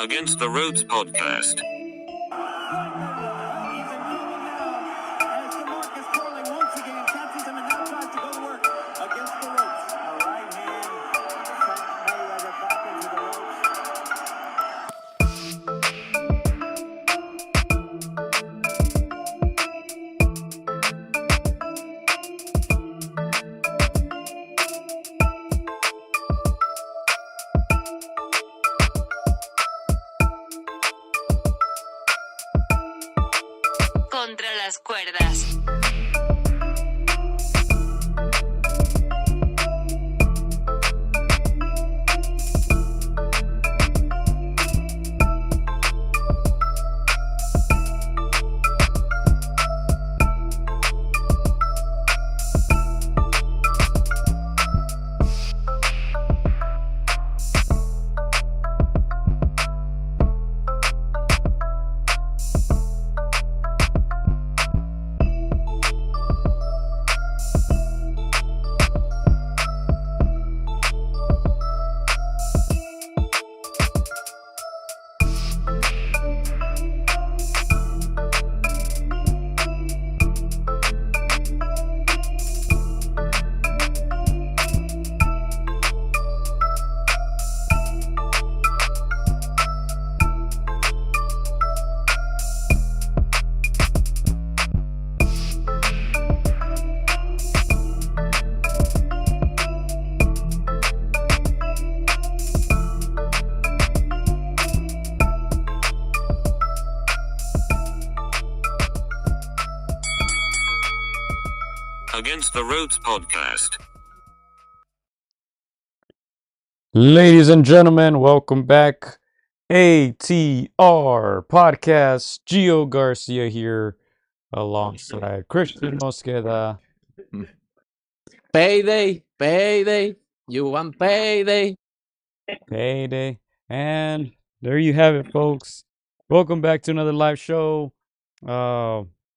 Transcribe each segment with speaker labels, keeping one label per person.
Speaker 1: Against the Ropes podcast.
Speaker 2: Contra las cuerdas.
Speaker 1: Against the Ropes podcast.
Speaker 3: Ladies and gentlemen, welcome back. AtR podcast. Gio Garcia here alongside Christian Mosqueda.
Speaker 4: Payday. You want payday?
Speaker 3: Payday. And there you have it, folks. Welcome back to another live show.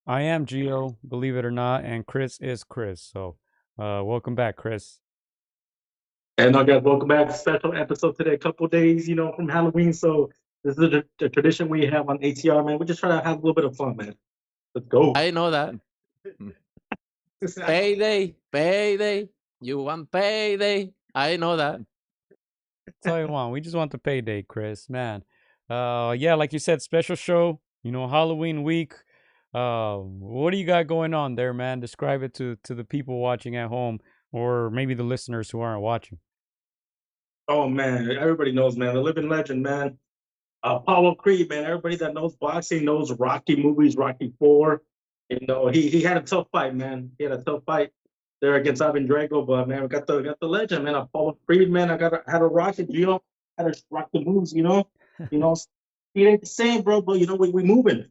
Speaker 3: I am Gio, believe it or not, and Chris is Chris. So welcome back, Chris.
Speaker 5: And I guys, welcome back. Special episode today. A couple days, from Halloween. So this is a tradition we have on ATR, man. We're just trying to have a little bit of fun, man. Let's go.
Speaker 4: I know that. Payday. You want payday? I know that.
Speaker 3: That's all you want. We just want the payday, Chris, man. Yeah, like you said, special show. Halloween week. What do you got going on there, man? Describe it to the people watching at home, or maybe the listeners who aren't watching.
Speaker 5: Oh man, everybody knows, man. The living legend, man. Apollo Creed, man. Everybody that knows boxing knows Rocky movies, Rocky 4. He had a tough fight, man. He had a tough fight there against Ivan Drago, but man, we got the legend, man. Apollo Creed, man. Had to rock it, had to rock the moves, He ain't the same, bro, but we moving.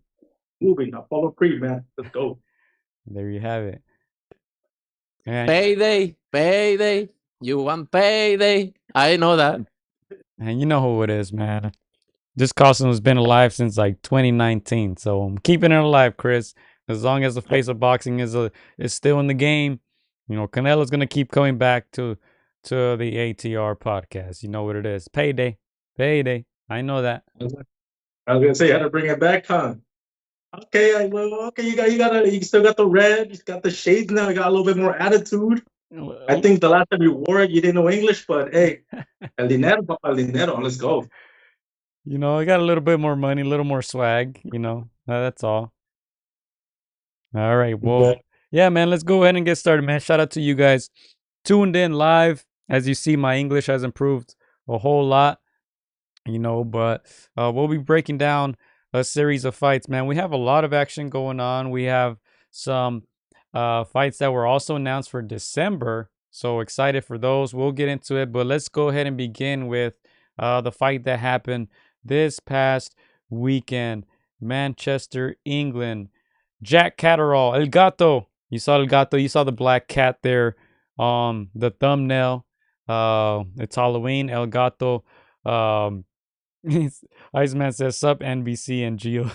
Speaker 5: Apollo Creed, man. Let's go.
Speaker 3: There you have it. And,
Speaker 4: Payday. You want payday? I know that.
Speaker 3: and you know who it is, man. This costume has been alive since like 2019, so I'm keeping it alive, Chris. As long as the face of boxing is still in the game, Canelo's gonna keep coming back to the ATR podcast. You know what it is? Payday. I know that.
Speaker 5: I was gonna say, how to bring it back, huh? Okay, you still got the red, you got the shades now, you got a little bit more attitude. I think the last time you wore it, you didn't know English, but hey, el dinero, let's go.
Speaker 3: I got a little bit more money, a little more swag, that's all. All right, well, yeah, man, let's go ahead and get started, man. Shout out to you guys tuned in live. As you see, my English has improved a whole lot, but we'll be breaking down a series of fights, man. We have a lot of action going on. We have some fights that were also announced for December, so excited for those. We'll get into it, but let's go ahead and begin with the fight that happened this past weekend. Manchester, England. Jack Catterall, El Gato. You saw El Gato. You saw the black cat there on the thumbnail. It's Halloween. El Gato. Iceman says, sup, NBC and Gio.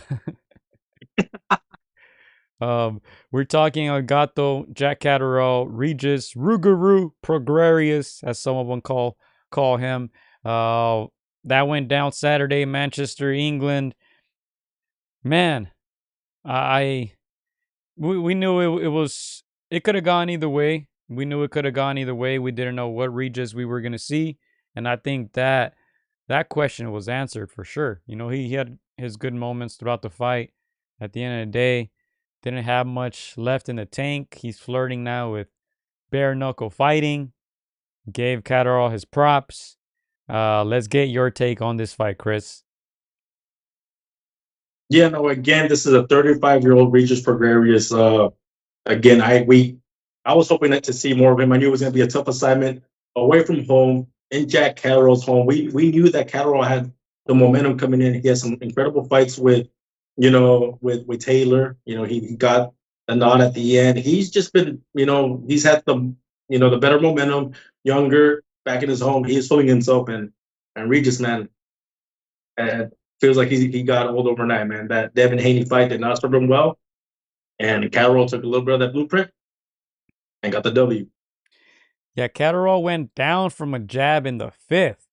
Speaker 3: We're talking El Gato, Jack Catterall, Regis, Rougarou, Prograis, as some of them call him. that went down Saturday, Manchester, England. Man, we knew it could have gone either way. We knew it could have gone either way. We didn't know what Regis we were gonna see, and I think that question was answered for sure. He had his good moments throughout the fight. At the end of the day, didn't have much left in the tank. He's flirting now with bare knuckle fighting. Gave Catterall his props. Let's get your take on this fight, Chris.
Speaker 5: Yeah, no, again, this is a 35-year-old Regis Prograis. Again, I was hoping to see more of him. I knew it was going to be a tough assignment away from home in Jack Catterall's home. We knew that Catterall had the momentum coming in. He had some incredible fights with Taylor. He got a nod at the end. He's just been, he's had the better momentum, younger, back in his home. He is feeling himself, and Regis, man, feels like he got old overnight, man. That Devin Haney fight did not serve him well, and Catterall took a little bit of that blueprint and got the W.
Speaker 3: Yeah, Catterall went down from a jab in the 5th,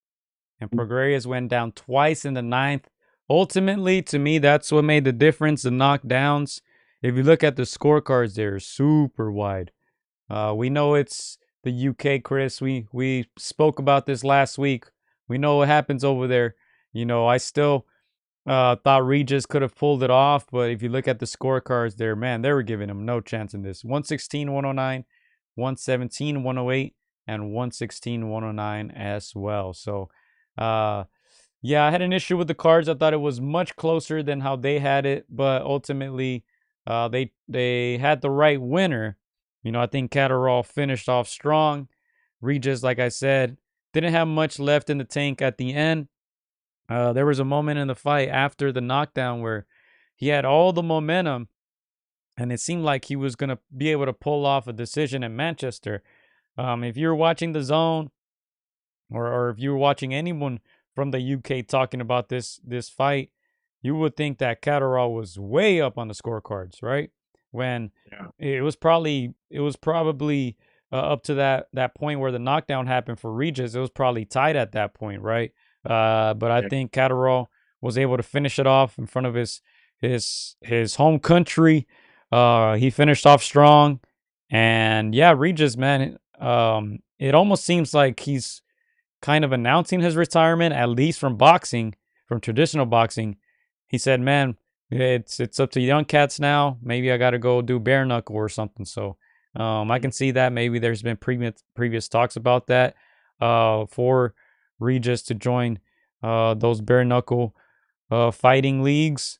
Speaker 3: and Prograis went down twice in the 9th. Ultimately, to me, that's what made the difference, the knockdowns. If you look at the scorecards, they're super wide. We know it's the UK, Chris. We spoke about this last week. We know what happens over there. I still thought Regis could have pulled it off, but if you look at the scorecards there, man, they were giving him no chance in this. 116, 109, 117, 108, and 116, 109 as well. So, yeah, I had an issue with the cards. I thought it was much closer than how they had it, but ultimately, they had the right winner. I think Catterall finished off strong. Regis, like I said, didn't have much left in the tank at the end. There was a moment in the fight after the knockdown where he had all the momentum, and it seemed like he was going to be able to pull off a decision in Manchester. If you're watching The Zone, or if you were watching anyone from the UK talking about this fight, you would think that Catterall was way up on the scorecards, right? When it was probably up to that point where the knockdown happened for Regis. It was probably tied at that point, right? But I think Catterall was able to finish it off in front of his home country. He finished off strong, and yeah, Regis, man, it almost seems like he's kind of announcing his retirement, at least from boxing, from traditional boxing. He said, "Man, it's up to young cats now. Maybe I got to go do bare knuckle or something." So I can see that. Maybe there's been previous talks about that for Regis to join those bare knuckle fighting leagues.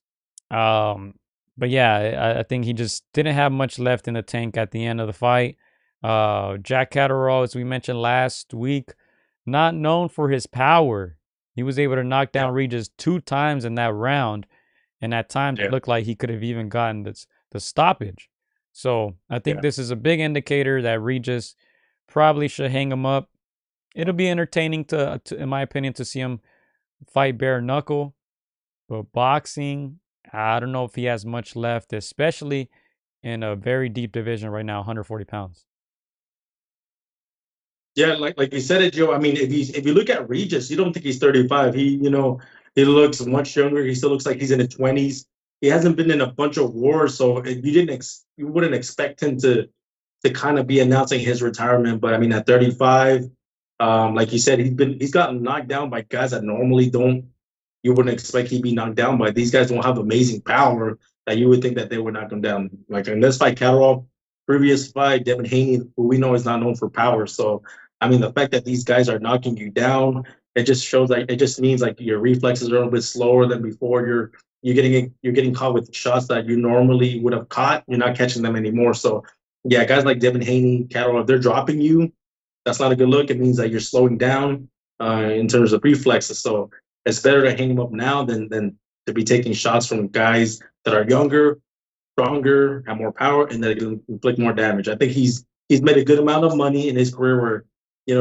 Speaker 3: But yeah, I think he just didn't have much left in the tank at the end of the fight. Jack Catterall, as we mentioned last week, not known for his power. He was able to knock down Regis 2 times in that round, and at times it looked like he could have even gotten the stoppage. So I think this is a big indicator that Regis probably should hang him up. It'll be entertaining to in my opinion, to see him fight bare knuckle, but boxing, I don't know if he has much left, especially in a very deep division right now, 140 pounds.
Speaker 5: Yeah, like you said it, Joe. I mean, if you look at Regis, you don't think he's 35. He looks much younger. He still looks like he's in his 20s. He hasn't been in a bunch of wars, so you wouldn't expect him to kind of be announcing his retirement. But I mean, at 35, like you said, he's gotten knocked down by guys that normally you wouldn't expect he'd be knocked down by. These guys don't have amazing power that you would think that they would knock him down. Like in this fight, Catterall, previous fight, Devin Haney, who we know is not known for power. So I mean, the fact that these guys are knocking you down, it just means like your reflexes are a little bit slower than before. You're getting caught with shots that you normally would have caught. You're not catching them anymore. So yeah, guys like Devin Haney, Catterall, if they're dropping you, that's not a good look. It means that you're slowing down in terms of reflexes. So it's better to hang them up now than to be taking shots from guys that are younger, stronger, have more power, and that can inflict more damage. I think he's made a good amount of money in his career where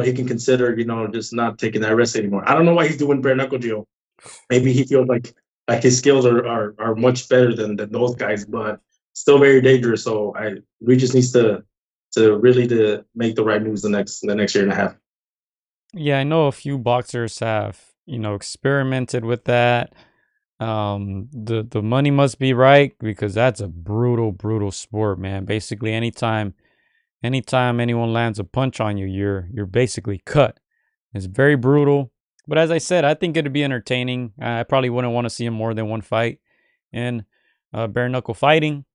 Speaker 5: he can consider just not taking that risk anymore. I don't know why he's doing bare knuckle, Gio. Maybe he feels like his skills are much better than those guys, but still very dangerous. So Regis needs to really make the right moves the next year and a half.
Speaker 3: Yeah, I know a few boxers have experimented with that. The money must be right because that's a brutal sport, man. Basically, anytime anyone lands a punch on you, you're basically cut. It's very brutal. But as I said, I think it'd be entertaining. I probably wouldn't want to see him more than one fight in bare knuckle fighting.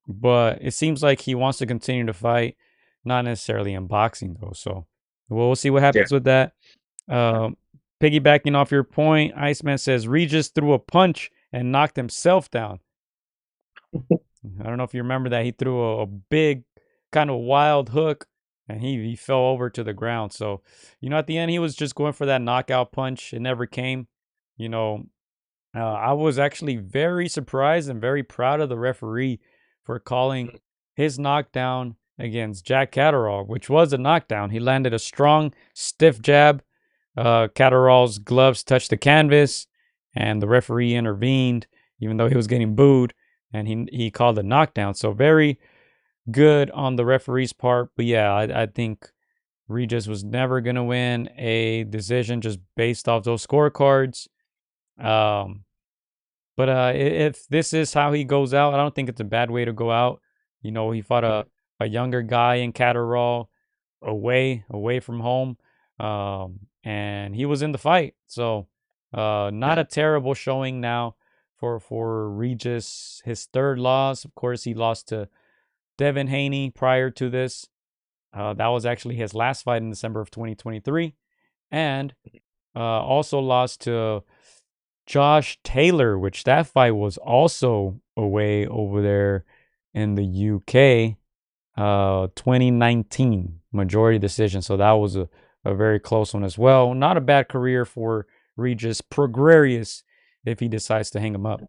Speaker 3: But it seems like he wants to continue to fight, not necessarily in boxing though. So we'll see what happens with that. Piggybacking off your point, Iceman says Regis threw a punch and knocked himself down. I don't know if you remember that. He threw a big, kind of wild hook, and he fell over to the ground. So, at the end, he was just going for that knockout punch. It never came. I was actually very surprised and very proud of the referee for calling his knockdown against Jack Catterall, which was a knockdown. He landed a strong, stiff jab. Catterall's gloves touched the canvas, and the referee intervened, even though he was getting booed, and he called a knockdown. So very good on the referee's part. But yeah, I think Regis was never going to win a decision just based off those scorecards. But if this is how he goes out, I don't think it's a bad way to go out. He fought a younger guy in Catterall away from home. And he was in the fight. So not a terrible showing now for Regis. His third loss, of course, he lost to Devin Haney prior to this. That was actually his last fight in December of 2023. And also lost to Josh Taylor, which that fight was also away over there in the UK. 2019 majority decision. So that was a very close one as well. Not a bad career for Regis Prograis if he decides to hang him up.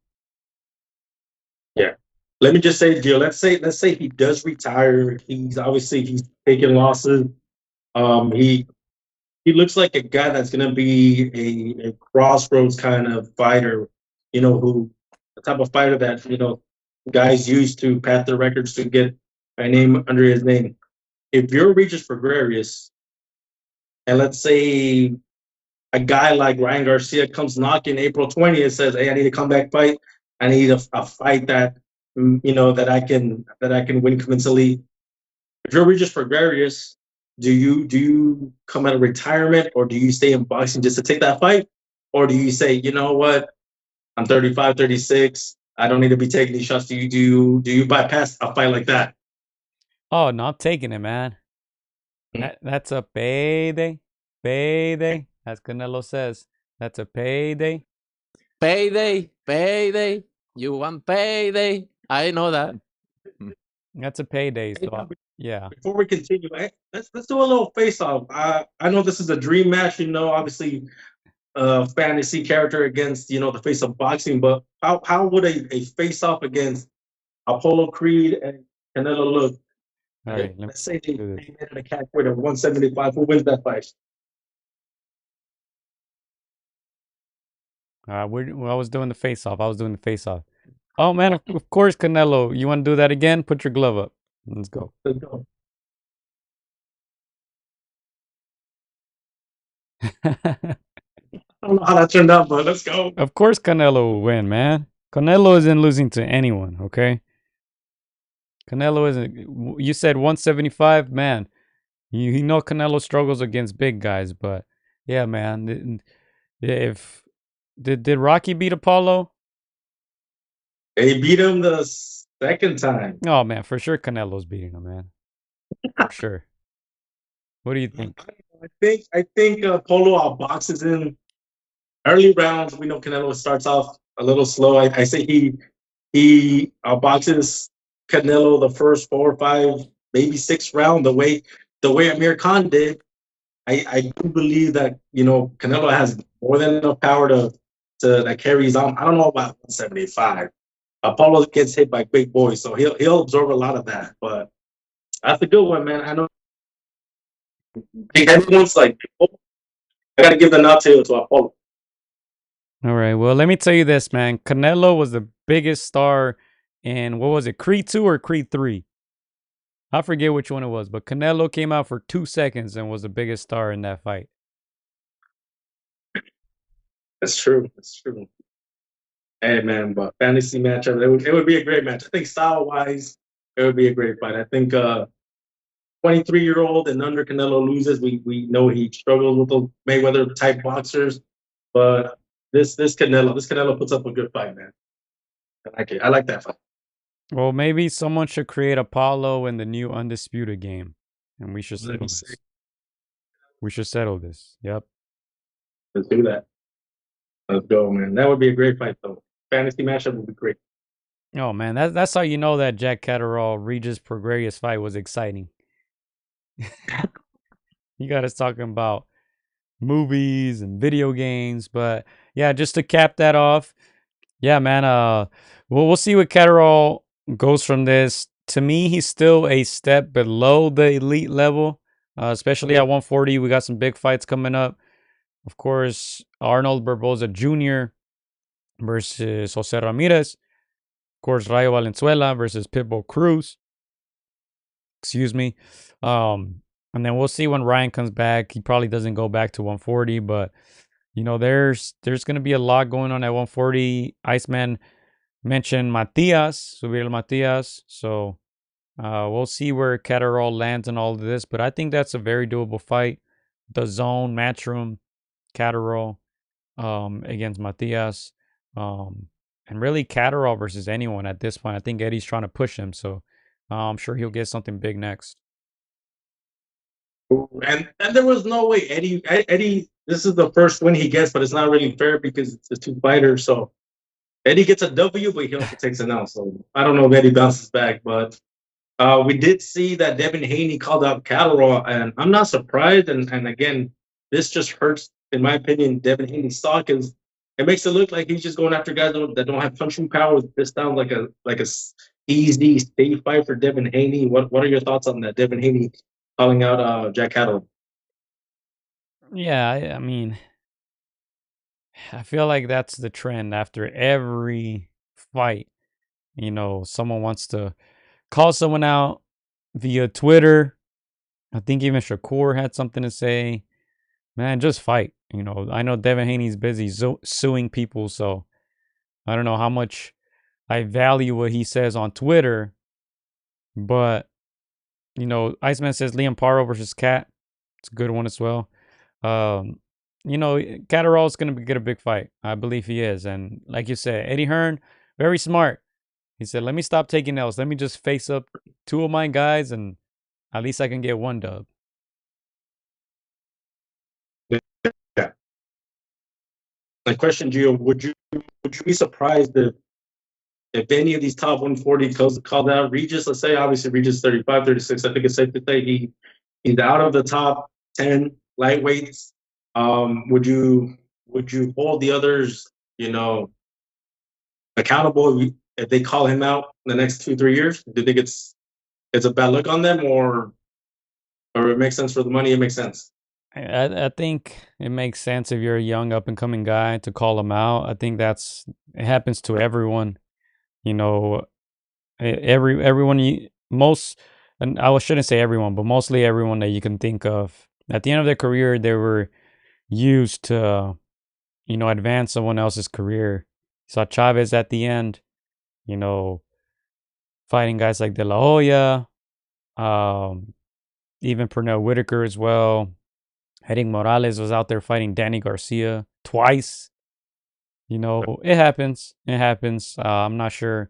Speaker 5: Yeah. Let me just say, Gio, let's say he does retire. He's taking losses. He looks like a guy that's gonna be a crossroads kind of fighter, who the type of fighter that, guys use to pad their records to get a name under his name. If you're Regis Prograis, and let's say a guy like Ryan Garcia comes knocking April 20th and says, "Hey, I need a comeback fight. I need a fight that that I can win convincingly." If you're Regis Prograis, do you come out of retirement, or do you stay in boxing just to take that fight, or do you say, you know what, I'm 35, 36. I don't need to be taking these shots. Do you bypass a fight like that?
Speaker 3: Oh, no, I'm taking it, man. That's a payday. Payday. As Canelo says, that's a payday.
Speaker 4: Payday. You want payday? I know that.
Speaker 3: That's a payday. So yeah.
Speaker 5: Before we continue, let's do a little face off. I know this is a dream match. Obviously, fantasy character against the face of boxing. But how would a face off against Apollo Creed and Canelo look?
Speaker 3: All right.
Speaker 5: Let's say they made it a cat weight of 175. Who wins that fight?
Speaker 3: I was doing the face off. Oh man, of course, Canelo. You want to do that again? Put your glove up. Let's go.
Speaker 5: Let's go. I don't know how that turned out, but let's go.
Speaker 3: Of course, Canelo will win, man. Canelo isn't losing to anyone. Okay. Canelo isn't. You said 175, man. You know Canelo struggles against big guys, but yeah, man. If did Rocky beat Apollo?
Speaker 5: They beat him the second time.
Speaker 3: Oh man, for sure Canelo's beating him, man. For sure. What do you think?
Speaker 5: I think Polo outboxes him early rounds. We know Canelo starts off a little slow. I say he outboxes Canelo the first 4 or 5, maybe 6 round. The way Amir Khan did. I do believe that Canelo has more than enough power to that carries on. I don't know about 175. Apollo gets hit by big boys, so he'll absorb a lot of that. But that's a good one, man. I know everyone's like, I got to give the nod to Apollo.
Speaker 3: All right. Well, let me tell you this, man. Canelo was the biggest star in, what was it, Creed 2 or Creed 3? I forget which one it was, but Canelo came out for 2 seconds and was the biggest star in that fight.
Speaker 5: That's true. That's true. Hey man, but fantasy matchup, it would be a great match. I think style wise, it would be a great fight. I think 23-year-old and under Canelo loses. We know he struggles with the Mayweather type boxers, but this Canelo puts up a good fight, man. I like it. I like that fight.
Speaker 3: Well, maybe someone should create Apollo in the new Undisputed game, and we should
Speaker 5: Let
Speaker 3: settle
Speaker 5: me see.
Speaker 3: this. We should settle this. Yep.
Speaker 5: Let's do that. Let's go, man. That would be a great fight, though. Fantasy matchup would be great.
Speaker 3: Oh man, that's how you know that Jack Catterall Regis Prograis fight was exciting. You got us talking about movies and video games, but yeah, just to cap that off, yeah, man. We'll see what Catterall goes from this. To me, he's still a step below the elite level, especially at 140. We got some big fights coming up. Of course, Arnold Barboza Jr. versus Jose Ramirez. Of course, Rayo Valenzuela versus Pitbull Cruz. Excuse me. And then we'll see when Ryan comes back. He probably doesn't go back to 140, but you know, there's gonna be a lot going on at 140. Iceman mentioned Matias, Subiel Matias. So we'll see where Catterall lands in all of this, but I think that's a very doable fight. The zone, Matchroom, Catterall against Matias. And really Catterall versus anyone at this point. I think Eddie's trying to push him, so I'm sure he'll get something big next.
Speaker 5: And there was no way Eddie. This is the first win he gets, but it's not really fair because it's the two fighters. So Eddie gets a W, but he also takes an L. So I don't know if Eddie bounces back, but we did see that Devin Haney called out Catterall, and I'm not surprised. And again, this just hurts, in my opinion, Devin Haney's stock. Is it makes it look like he's just going after guys that don't have punching power. This sounds like a easy, safe fight for Devin Haney. What are your thoughts on that? Devin Haney calling out Jack Catterall.
Speaker 3: Yeah, I mean, I feel like that's the trend after every fight. You know, someone wants to call someone out via Twitter. I think even Shakur had something to say. Man, just fight. You know, I know Devin Haney's busy suing people, so I don't know how much I value what he says on Twitter. But, you know, Iceman says Liam Paro versus Cat. It's a good one as well. You know, Catterall is going to get a big fight. I believe he is. And like you said, Eddie Hearn, very smart. He said, let me stop taking L's. Let me just face up two of my guys, and at least I can get one dub.
Speaker 5: Yeah. My question, Gio, would you be surprised if any of these top 140 called out Regis? Let's say obviously Regis 35, 36. I think it's safe to say he's out of the top 10 lightweights. Would you hold the others, accountable if they call him out in the next 2-3 years? Do you think it's a bad look on them, or it makes sense for the money? It makes sense.
Speaker 3: I think it makes sense if you're a young up and coming guy to call him out. I think it happens to everyone. You know, everyone and I shouldn't say everyone, but mostly everyone that you can think of. At the end of their career, they were used to, advance someone else's career. You saw Chavez at the end, fighting guys like De La Hoya, even Pernell Whitaker as well. Eddie Morales was out there fighting Danny Garcia twice. It happens. It happens. I'm not sure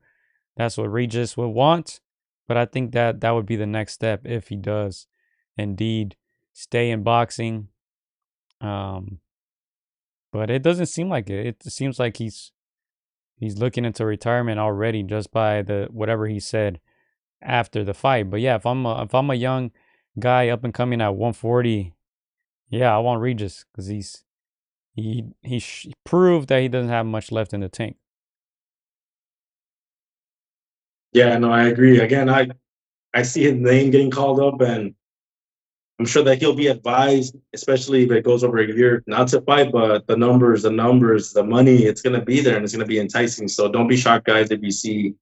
Speaker 3: that's what Regis would want, but I think that would be the next step if he does indeed stay in boxing. But it doesn't seem like it. It seems like he's looking into retirement already just by whatever he said after the fight. But yeah, if I'm a young guy up and coming at 140, yeah, I want Regis because he proved that he doesn't have much left in the tank.
Speaker 5: Yeah, no, I agree. Again, I see his name getting called up, and I'm sure that he'll be advised, especially if it goes over a year, not to fight, but the numbers, the money, it's going to be there and it's going to be enticing. So don't be shocked, guys, if you see,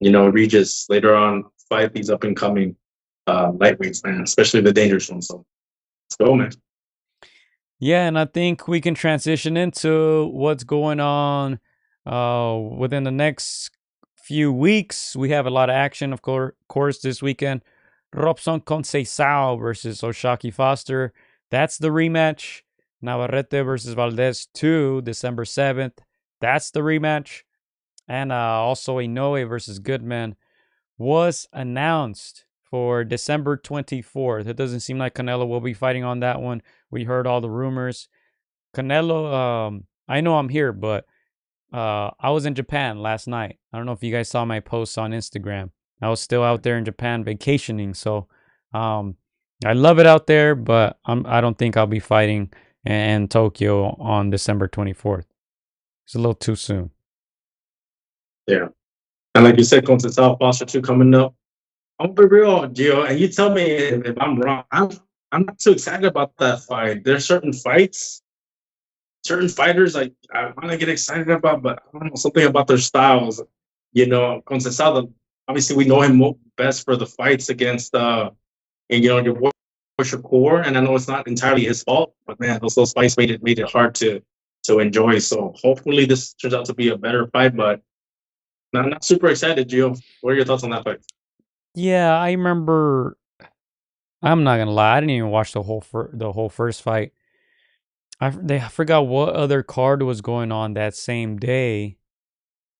Speaker 5: Regis later on fight these up and coming lightweights, man, especially the dangerous ones. So let's go, man.
Speaker 3: Yeah, and I think we can transition into what's going on within the next few weeks. We have a lot of action, of course, this weekend. Robson Conceição versus Oshaki Foster. That's the rematch. Navarrete versus Valdez 2, December 7th. That's the rematch. And also Inoue versus Goodman was announced for December 24th. It doesn't seem like Canelo will be fighting on that one. We heard all the rumors. Canelo, I know I'm here, but I was in Japan last night. I don't know if you guys saw my posts on Instagram. I was still out there in Japan vacationing, so I love it out there, but I don't think I'll be fighting in Tokyo on December 24th. It's a little too soon.
Speaker 5: Yeah. And like you said, Conceição Foster 2 coming up. I'm gonna be real, Gio, and you tell me if I'm wrong. I'm not too excited about that fight. There's certain fights, certain fighters I want to get excited about, but I don't know, something about their styles. Conceição, obviously we know him best for the fights against and your boy Shakur, and I know it's not entirely his fault, but man, those fights made it hard to enjoy. So hopefully this turns out to be a better fight, but I'm not super excited, Gio. What are your thoughts on that fight?
Speaker 3: Yeah, I remember. I'm not gonna lie, I didn't even watch the whole first fight. I forgot what other card was going on that same day.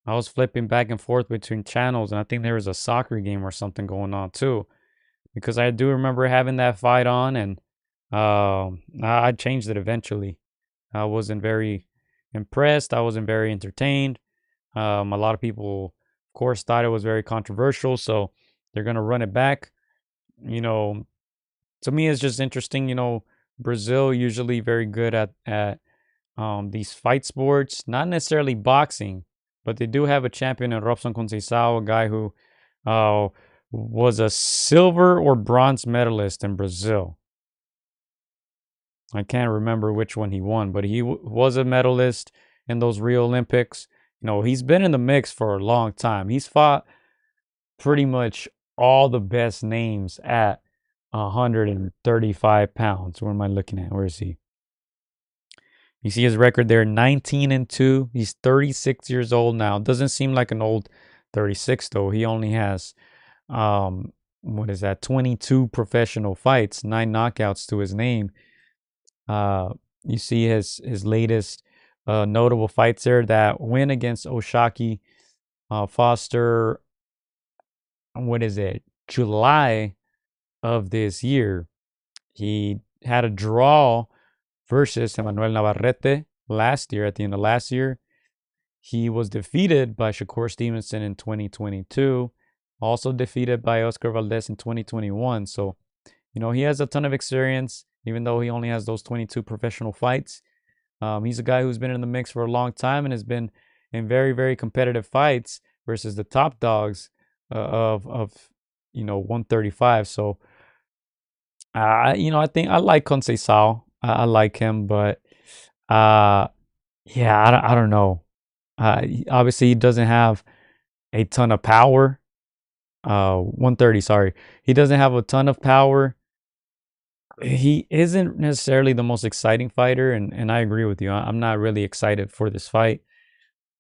Speaker 3: I was flipping back and forth between channels, and I think there was a soccer game or something going on too. Because I do remember having that fight on, and I changed it eventually. I wasn't very impressed. I wasn't very entertained. A lot of people, of course, thought it was very controversial, so they're gonna run it back. You know, to me, it's just interesting. Brazil usually very good at these fight sports, not necessarily boxing, but they do have a champion in Robson Conceição, a guy who was a silver or bronze medalist in Brazil. I can't remember which one he won, but he was a medalist in those Rio Olympics. He's been in the mix for a long time. He's fought pretty much all the best names at 135 pounds. What am I looking at? Where is he? You see his record there, 19-2. He's 36 years old now. Doesn't seem like an old 36 though. He only has what is that? 22 professional fights, 9 knockouts to his name. You see his latest notable fights there. That win against Oshaki Foster. What is it? July of this year. He had a draw versus Emmanuel Navarrete last year. At the end of last year, he was defeated by Shakur Stevenson in 2022. Also defeated by Oscar Valdez in 2021. So, he has a ton of experience, even though he only has those 22 professional fights. He's a guy who's been in the mix for a long time and has been in very, very competitive fights versus the top dogs of 135. So, I think I like Conceição. I like him, but yeah, I don't know. Obviously, he doesn't have a ton of power. 130, sorry. He doesn't have a ton of power. He isn't necessarily the most exciting fighter, and I agree with you. I'm not really excited for this fight.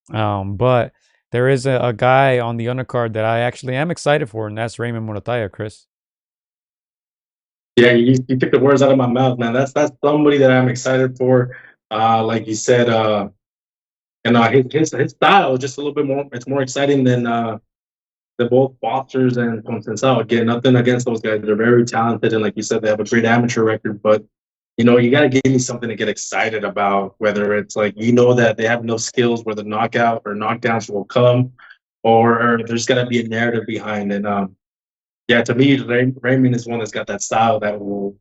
Speaker 3: But there is a guy on the undercard that I actually am excited for, and that's Raymond Morataya, Chris.
Speaker 5: Yeah, you took the words out of my mouth, man. That's somebody that I'm excited for. Like you said, his style is just a little bit more. It's more exciting than the both Fosters and Conceição. Again, nothing against those guys. They're very talented, and like you said, they have a great amateur record. But you got to give me something to get excited about. Whether it's like that they have no skills where the knockout or knockdowns will come, or there's got to be a narrative behind. And yeah, to me, Raymond is one that's got that style that will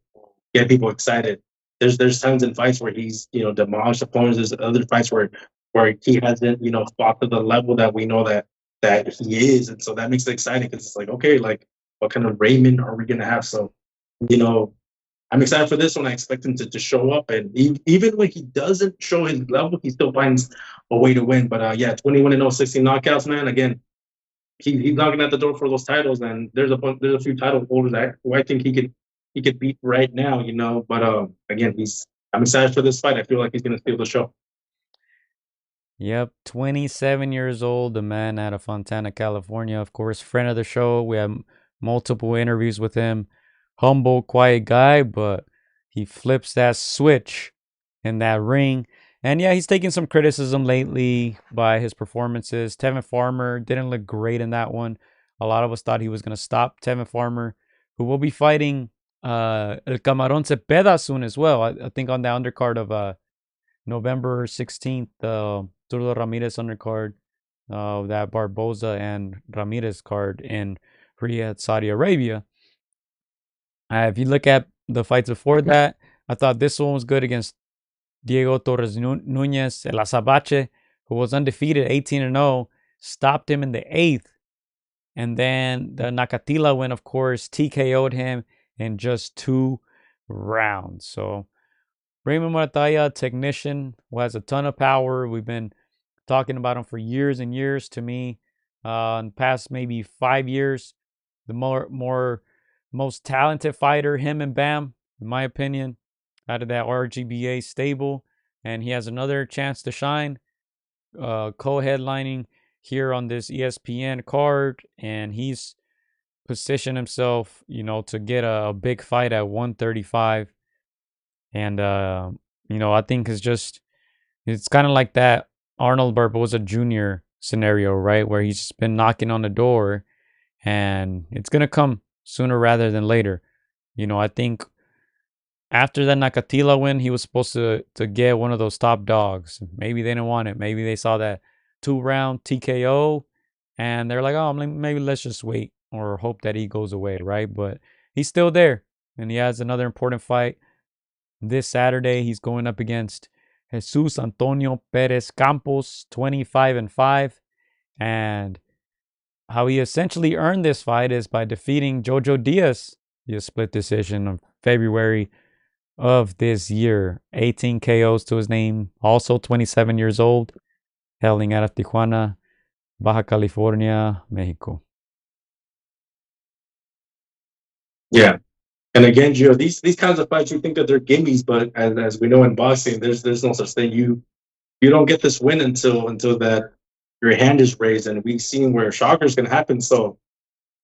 Speaker 5: get people excited. There's times in fights where he's demolished opponents. There's other fights where he hasn't fought to the level that we know that he is, and so that makes it exciting because it's like, okay, like what kind of Raymond are we gonna have? So I'm excited for this one. I expect him to show up, and even when he doesn't show his level, he still finds a way to win. But yeah, 21-0, 16 knockouts, man. Again, he's knocking at the door for those titles, and there's a few title holders who I think he could beat right now, But again, I'm excited for this fight. I feel like he's going to steal the show.
Speaker 3: Yep, 27 years old, the man out of Fontana, California. Of course, friend of the show. We have multiple interviews with him. Humble, quiet guy, but he flips that switch in that ring. And yeah, he's taking some criticism lately by his performances. Tevin Farmer didn't look great in that one. A lot of us thought he was going to stop Tevin Farmer, who will be fighting El Camarón Cepeda soon as well. I think on the undercard of November 16th, Zurdo Ramirez undercard, that Barboza and Ramirez card in Riyadh, Saudi Arabia. If you look at the fights before that, I thought this one was good against Diego Torres Nunez, El Azabache, who was undefeated, 18-0, stopped him in the 8th. And then the Nakatila win, of course, TKO'd him in just 2 rounds. So Raymond Morataya, technician, who has a ton of power. We've been talking about him for years and years. To me, in the past maybe 5 years, the most talented fighter, him and Bam, in my opinion, out of that RGBA stable. And he has another chance to shine, co-headlining here on this ESPN card. And he's positioned himself, to get a big fight at 135. And, I think it's kind of like that Arnold Barboza Jr. scenario, right? Where he's just been knocking on the door and it's going to come sooner rather than later. I think after that Nakatila win, he was supposed to get one of those top dogs. Maybe they didn't want it. Maybe they saw that 2-round TKO and they're like, oh, maybe let's just wait or hope that he goes away, right? But he's still there and he has another important fight. This Saturday, he's going up against Jesus Antonio Perez Campos, 25-5. And how he essentially earned this fight is by defeating Jojo Diaz via split decision in February of this year. 18 KOs to his name. Also 27 years old. Hailing out of Tijuana, Baja California, Mexico.
Speaker 5: Yeah. And again, Gio, these kinds of fights, you think that they're gimmies, but as we know in boxing, there's no such thing. You don't get this win until that your hand is raised, and we've seen where shockers can happen. So,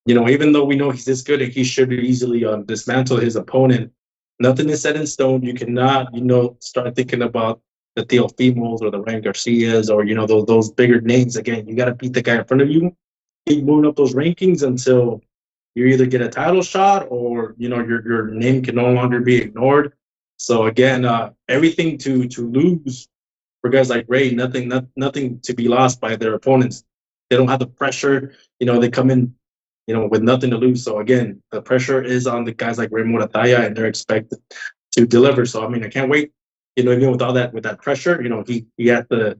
Speaker 5: even though we know he's this good and he should easily dismantle his opponent, nothing is set in stone. You cannot, start thinking about the Teofimos or the Ryan Garcias or those bigger names. Again, you got to beat the guy in front of you. Keep moving up those rankings until you either get a title shot or your name can no longer be ignored. So again, everything to lose for guys like Ray, nothing to be lost by their opponents. They don't have the pressure. They come in, with nothing to lose. So again, the pressure is on the guys like Ray Morataya, and they're expected to deliver. So I can't wait. Even with all that, with that pressure, he had to,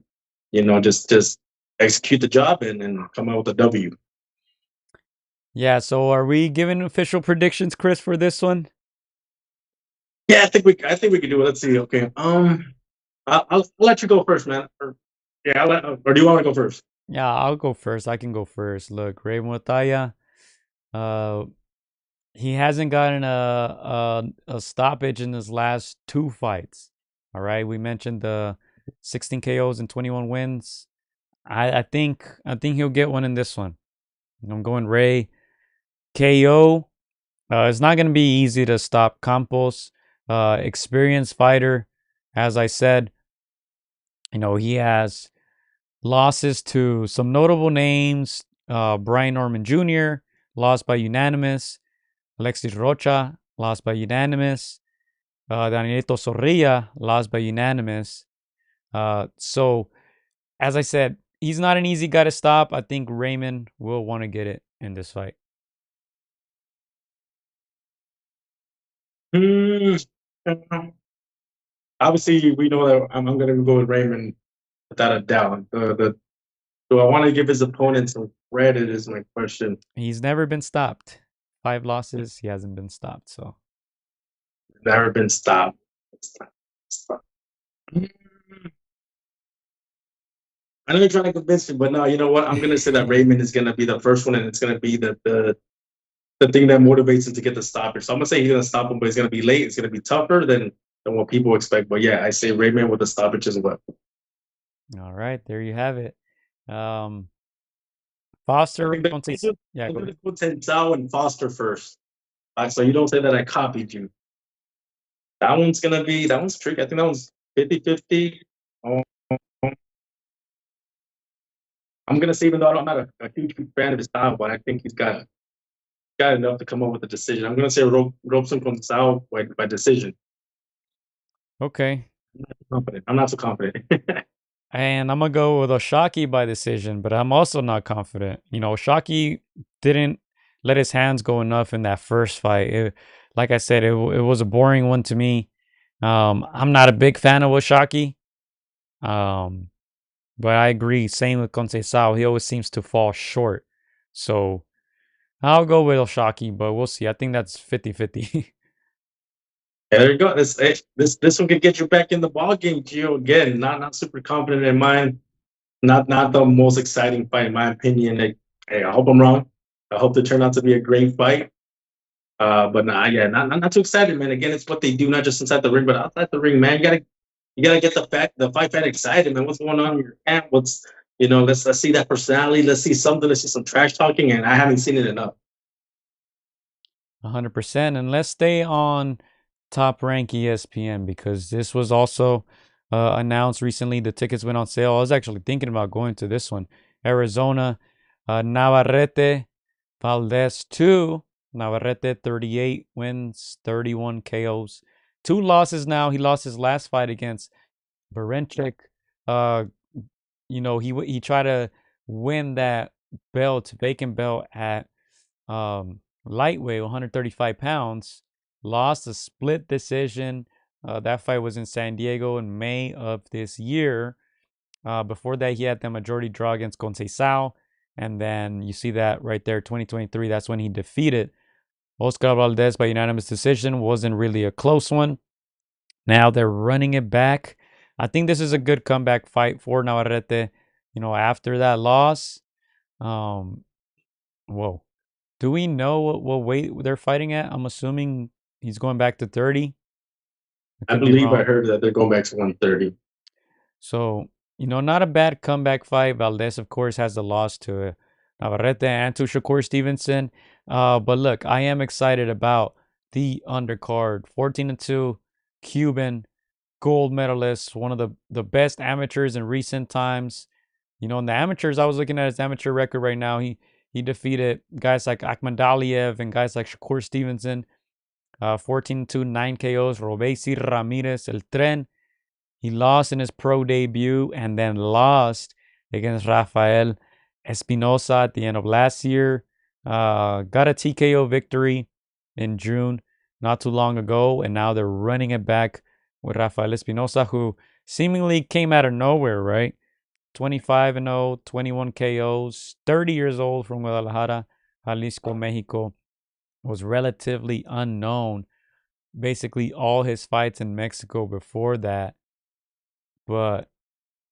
Speaker 5: just execute the job and come out with a W.
Speaker 3: Yeah, so are we giving official predictions, Chris, for this one?
Speaker 5: Yeah, I think we can do it. Let's see. Okay. I'll let you go first, man. Or do you want to go first?
Speaker 3: Yeah, I'll go first. I can go first. Look, Ray Morataya, he hasn't gotten a stoppage in his last 2 fights. All right, we mentioned the 16 KOs and 21 wins. I think he'll get one in this one. I'm going Ray. KO. It's not going to be easy to stop Campos. Experienced fighter. As I said, he has losses to some notable names. Brian Norman Jr. lost by unanimous. Alexis Rocha lost by unanimous. Danielito Zorrilla lost by unanimous. So, as I said, he's not an easy guy to stop. I think Raymond will want to get it in this fight.
Speaker 5: Obviously, we know that I'm going to go with Raymond without a doubt. Do I want to give his opponent some credit is my question.
Speaker 3: He's never been stopped. 5 losses, he hasn't been stopped. So
Speaker 5: never been stopped. I know you're trying to convince me, but no, you know what? I'm going to say that Raymond is going to be the first one, and it's going to be the thing that motivates him to get the stopper. So I'm going to say he's going to stop him, but it's going to be late. It's going to be tougher than than what people expect. But yeah, I say Rayman with the stoppage as well.
Speaker 3: All right, there you have it. Foster,
Speaker 5: I'm
Speaker 3: don't say yeah.
Speaker 5: going
Speaker 3: Go
Speaker 5: to
Speaker 3: ahead.
Speaker 5: put Tenzao and Foster first. So you don't say that I copied you. That one's tricky. I think that one's 50-50. I'm gonna say, even though I'm not a huge fan of his style, but I think he's got enough to come up with a decision. I'm gonna say Robson Gonzalez by decision.
Speaker 3: Okay.
Speaker 5: I'm not so confident.
Speaker 3: And I'm gonna go with Oshaki by decision, but I'm also not confident. Oshaki didn't let his hands go enough in that first fight. Like I said, it was a boring one to me. I'm not a big fan of Oshaki. But I agree. Same with Conceição. He always seems to fall short. So I'll go with Oshaki, but we'll see. I think that's 50-50.
Speaker 5: There you go. This one could get you back in the ball game, Gio. Again, not super confident in mine. Not the most exciting fight in my opinion. Hey, I hope I'm wrong. I hope it turned out to be a great fight. But not too excited, man. Again, it's what they do, not just inside the ring, but outside the ring, man. You gotta get the fight fan excited, man. What's going on in your camp? Let's see that personality. Let's see something. Let's see some trash talking, and I haven't seen it enough.
Speaker 3: 100%. And let's stay on Top Rank ESPN because this was also announced recently. The tickets went on sale. I was actually thinking about going to this one. Arizona, Navarrete, Valdez 2. Navarrete 38 wins, 31 KOs. 2 losses now. He lost his last fight against Berenchik. He tried to win that vacant belt at lightweight, 135 pounds. Lost a split decision. That fight was in San Diego in May of this year. Before that, he had the majority draw against Conceição. And then you see that right there, 2023, that's when he defeated Oscar Valdez by unanimous decision. Wasn't really a close one. Now they're running it back. I think this is a good comeback fight for Navarrete. After that loss. Whoa. Do we know what weight they're fighting at? I'm assuming he's going back to 30.
Speaker 5: I believe I heard that they're going back to 130.
Speaker 3: So, not a bad comeback fight. Valdez, of course, has the loss to Navarrete and to Shakur Stevenson. But look, I am excited about the undercard. 14-2, Cuban, gold medalist, one of the best amateurs in recent times. In the amateurs, I was looking at his amateur record right now. He defeated guys like Akhmadaliev and guys like Shakur Stevenson. 14-2, 9 KOs. Robesi Ramirez, El Tren. He lost in his pro debut and then lost against Rafael Espinosa at the end of last year. Got a TKO victory in June not too long ago, and now they're running it back with Rafael Espinosa, who seemingly came out of nowhere, right? 25-0, 21 KOs, 30 years old from Guadalajara, Jalisco, Mexico. Was relatively unknown. Basically all his fights in Mexico before that. But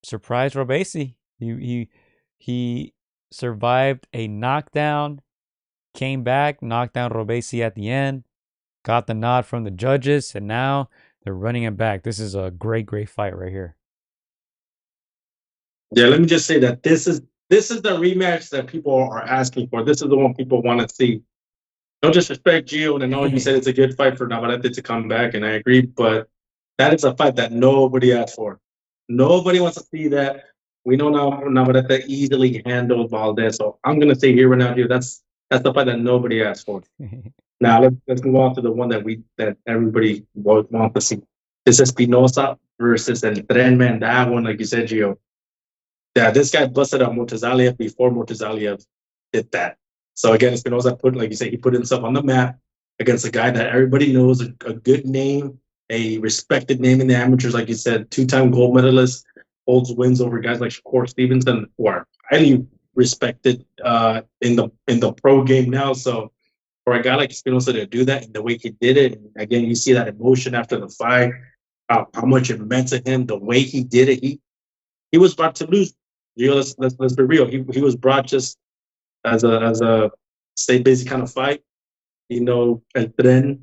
Speaker 3: surprise Robesi. He survived a knockdown, came back, knocked down Robesi at the end, got the nod from the judges, and now they're running it back. This is a great fight right here.
Speaker 5: Yeah, let me just say that this is the rematch that people are asking for. This is the one people want to see. No disrespect, Gio, and I know you said it's a good fight for Navarrete to come back, and I agree, but that is a fight that nobody asked for. Nobody wants to see that. We know now Navarrete easily handled Valdez, so I'm going to say here right now, Gio, that's the fight that nobody asked for. Now let's move on to the one that everybody wants to see. This is Espinosa versus El Tren, man. That one, like you said, Gio. Yeah, this guy busted up Murtazaliev before Murtazaliev did that. So again, Espinosa like you say, he put himself on the map against a guy that everybody knows, a good name, a respected name in the amateurs, like you said, 2-time gold medalist, holds wins over guys like Shakur Stevenson, who are highly respected in the pro game now. So for a guy like Espinosa to do that and the way he did it, again, you see that emotion after the fight, how much it meant to him, the way he did it. He was about to lose. Let's be real. He was brought just as a state basic kind of fight. El Tren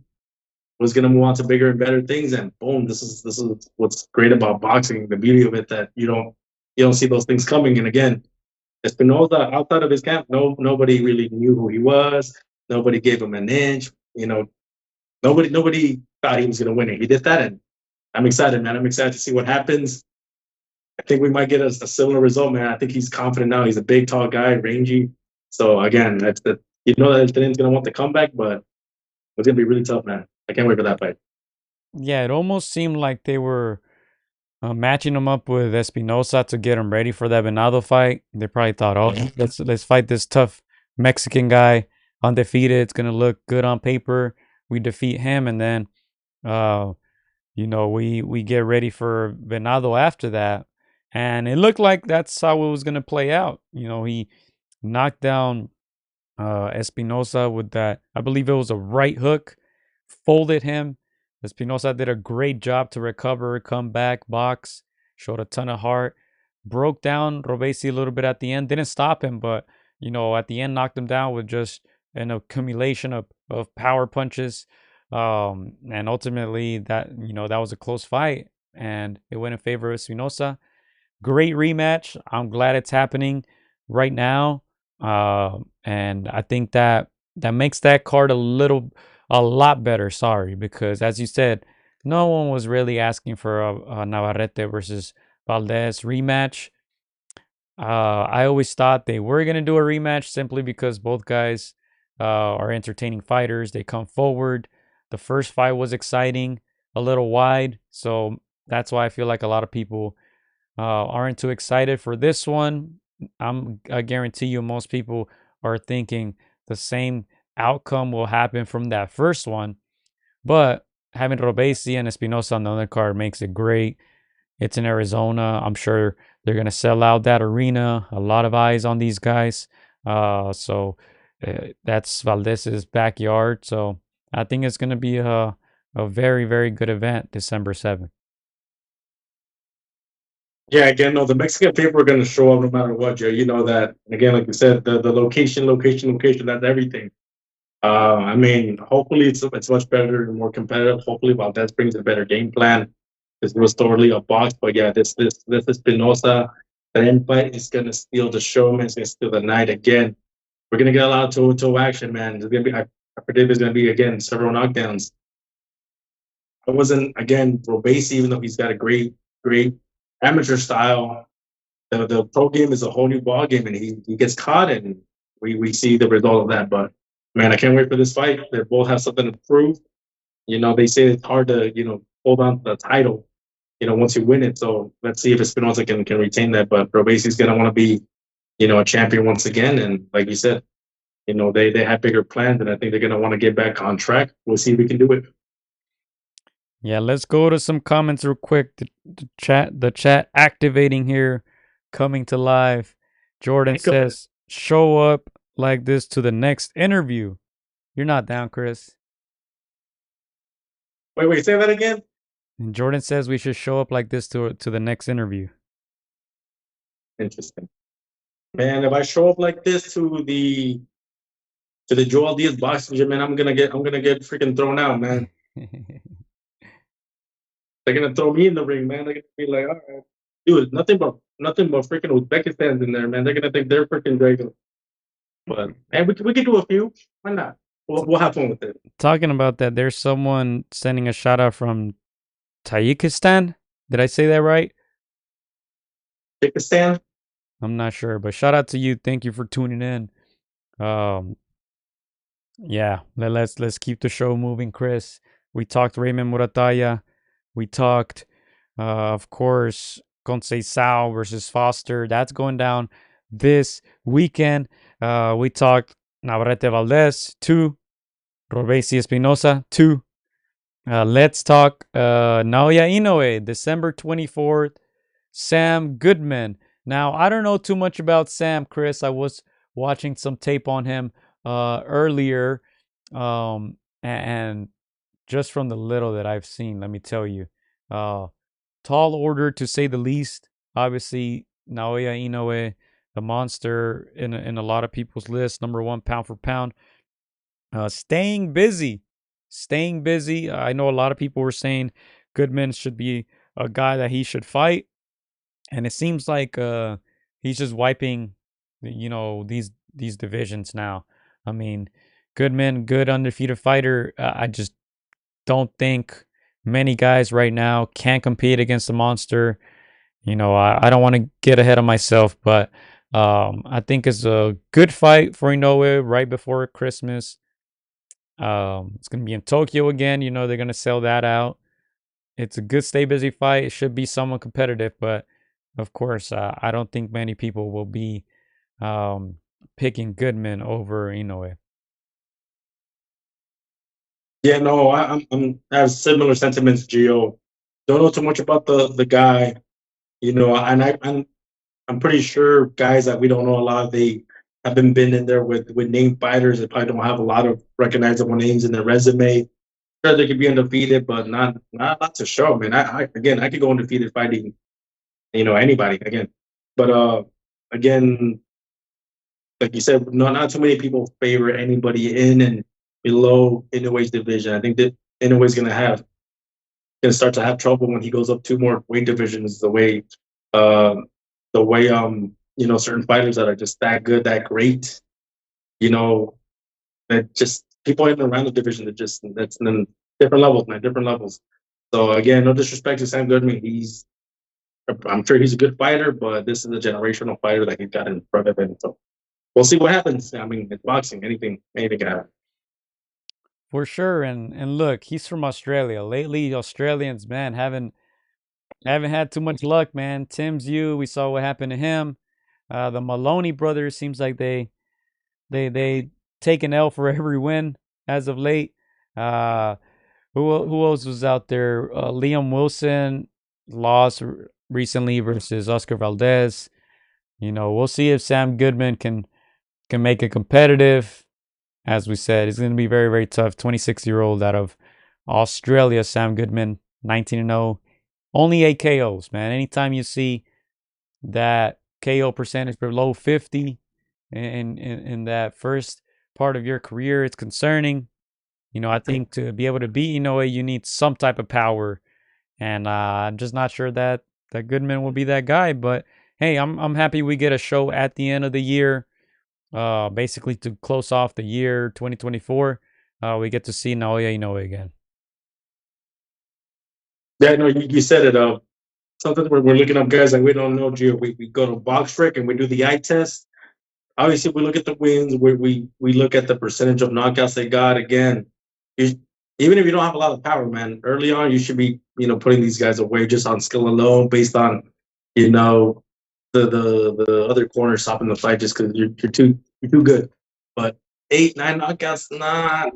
Speaker 5: was going to move on to bigger and better things, and boom, this is what's great about boxing. The beauty of it that you don't see those things coming. And again, Espinosa outside of his camp, nobody really knew who he was. Nobody gave him an inch. Nobody thought he was going to win it. He did that, and I'm excited, man. I'm excited to see what happens. I think we might get a similar result, man. I think he's confident now. He's a big, tall guy, rangy. So again, that Esteban's going to want the comeback, but it's going to be really tough, man. I can't wait for that fight.
Speaker 3: Yeah, it almost seemed like they were matching him up with Espinosa to get him ready for that Venado fight. They probably thought, oh, let's fight this tough Mexican guy, undefeated. It's gonna look good on paper. We defeat him, and then, we get ready for Venado after that, and it looked like that's how it was gonna play out. He knocked down Espinosa with that. I believe it was a right hook, folded him. Espinosa did a great job to recover, come back, box, showed a ton of heart, broke down Robesi a little bit at the end, didn't stop him, but at the end knocked him down with just an accumulation of power punches. And ultimately that was a close fight and it went in favor of Espinosa. Great rematch. I'm glad it's happening right now. And I think that makes that card a lot better. Sorry, because as you said, no one was really asking for a Navarrete versus Valdez rematch. I always thought they were going to do a rematch simply because both guys are entertaining fighters. They come forward. The first fight was exciting, a little wide. So that's why I feel like a lot of people aren't too excited for this one. I guarantee you most people are thinking the same outcome will happen from that first one. But having Robesi and Espinosa on the other card makes it great. It's in Arizona. I'm sure they're going to sell out that arena. A lot of eyes on these guys. So that's Valdez's backyard. So I think it's going to be a very, very good event December 7th.
Speaker 5: Yeah, again, no, the Mexican people are going to show up no matter what, Joe. You know that. Again, like you said, the location, that's everything. I mean, hopefully it's much better and more competitive. Hopefully Valdez brings a better game plan. This was totally a box, but yeah, this Espinosa, the fight is gonna steal the show, man. It's gonna steal the night again. We're gonna get a lot of toe action, man. There's gonna be, I predict there's gonna be again several knockdowns. I wasn't again Robesi, even though he's got a great amateur style. The pro game is a whole new ball game, and he gets caught, and we see the result of that. But man, I can't wait for this fight. They both have something to prove. They say it's hard to hold on to the title. Once you win it. So let's see if Espinosa can retain that. But Robesi's gonna want to be a champion once again. And like you said, they have bigger plans, and I think they're gonna want to get back on track. We'll see if we can do it.
Speaker 3: Yeah, let's go to some comments real quick. The chat activating here, coming to live. Jordan says, show up like this to the next interview. You're not down, Chris.
Speaker 5: Wait, say that again?
Speaker 3: And Jordan says we should show up like this to the next interview.
Speaker 5: Interesting. Man, if I show up like this to the Joel Diaz boxing gym, man, I'm gonna get freaking thrown out, man. They're gonna throw me in the ring, man. They're gonna be like, all right, dude, nothing but freaking Uzbekistan's in there, man. They're gonna think they're freaking Dragon. But and we can do a few. Why not? We'll have fun with it.
Speaker 3: Talking about that, there's someone sending a shout out from Tajikistan. Did I say that right?
Speaker 5: Tajikistan?
Speaker 3: I'm not sure, but shout out to you. Thank you for tuning in. Yeah, let's keep the show moving, Chris. We talked Raymond Murataya. We talked, of course, Conceição versus Foster. That's going down this weekend. We talked Navarrete Valdez 2, Robesi Espinosa 2. Let's talk Naoya Inoue, December 24th. Sam Goodman. Now, I don't know too much about Sam, Chris. I was watching some tape on him earlier. And just from the little that I've seen, let me tell you, tall order to say the least. Obviously, Naoya Inoue, the monster in a lot of people's list, number one pound for pound. Staying busy. staying busy. I know a lot of people were saying Goodman should be a guy that he should fight, and it seems like he's just wiping, these divisions now. I mean, Goodman, good undefeated fighter. I just don't think many guys right now can compete against the monster. I don't want to get ahead of myself, but I think it's a good fight for Inoue right before Christmas. It's going to be in Tokyo again. They're going to sell that out. It's a good stay busy fight. It should be somewhat competitive, but of course, I don't think many people will be picking Goodman over Inoue.
Speaker 5: Yeah, no, I have similar sentiments, Gio. Don't know too much about the guy, and I'm pretty sure guys that we don't know a lot, they haven't been in there with named fighters. They probably don't have a lot of recognizable names in their resume. Sure, they could be undefeated, but not to show, man. I could go undefeated fighting, anybody again. But again, like you said, not too many people favor anybody in and below Inoue's division. I think that Inoue's gonna start to have trouble when he goes up two more weight divisions. Uh, certain fighters that are just that good, that great, you know, that just people in the round of division that just that's then different levels, man, different levels. So again, no disrespect to Sam Goodman, I'm sure he's a good fighter, but this is a generational fighter that he's got in front of him. So we'll see what happens. I mean, it's boxing. Anything can happen.
Speaker 3: For sure, and look, he's from Australia. Lately, Australians, man, haven't had too much luck, man. Tim's you, we saw what happened to him. The Maloney brothers seems like they take an L for every win as of late. Uh, who else was out there? Liam Wilson lost recently versus Oscar Valdez. We'll see if Sam Goodman can make it competitive. As we said, it's going to be very, very tough. 26-year-old out of Australia, Sam Goodman, 19-0. Only 8 KOs, man. Anytime you see that KO percentage below 50 in that first part of your career, it's concerning. I think to be able to beat Inoue, you need some type of power. And I'm just not sure that Goodman will be that guy. But hey, I'm happy we get a show at the end of the year. Basically to close off the year 2024, we get to see Naoya Inoue again.
Speaker 5: Yeah, no, you said it. Something we're looking up guys like we don't know, Gio. We go to BoxRec and we do the eye test. Obviously, we look at the wins. We look at the percentage of knockouts they got. Again, even if you don't have a lot of power, man, early on you should be putting these guys away just on skill alone, based on the other corner stopping the fight just because you're too good. But 8-9 knockouts,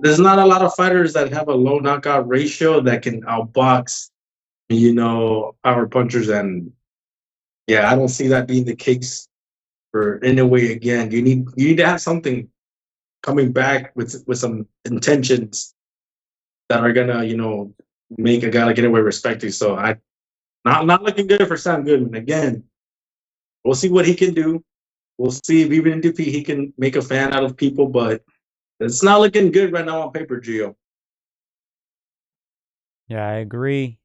Speaker 5: there's not a lot of fighters that have a low knockout ratio that can outbox power punchers. And yeah, I don't see that being the case for Inoue again. You need to have something coming back with some intentions that are gonna make a guy like Inoue respect you. So not looking good for Sam Goodman again. We'll see what he can do. We'll see if even in defeat he can make a fan out of people, but it's not looking good right now on paper, Gio.
Speaker 3: Yeah, I agree.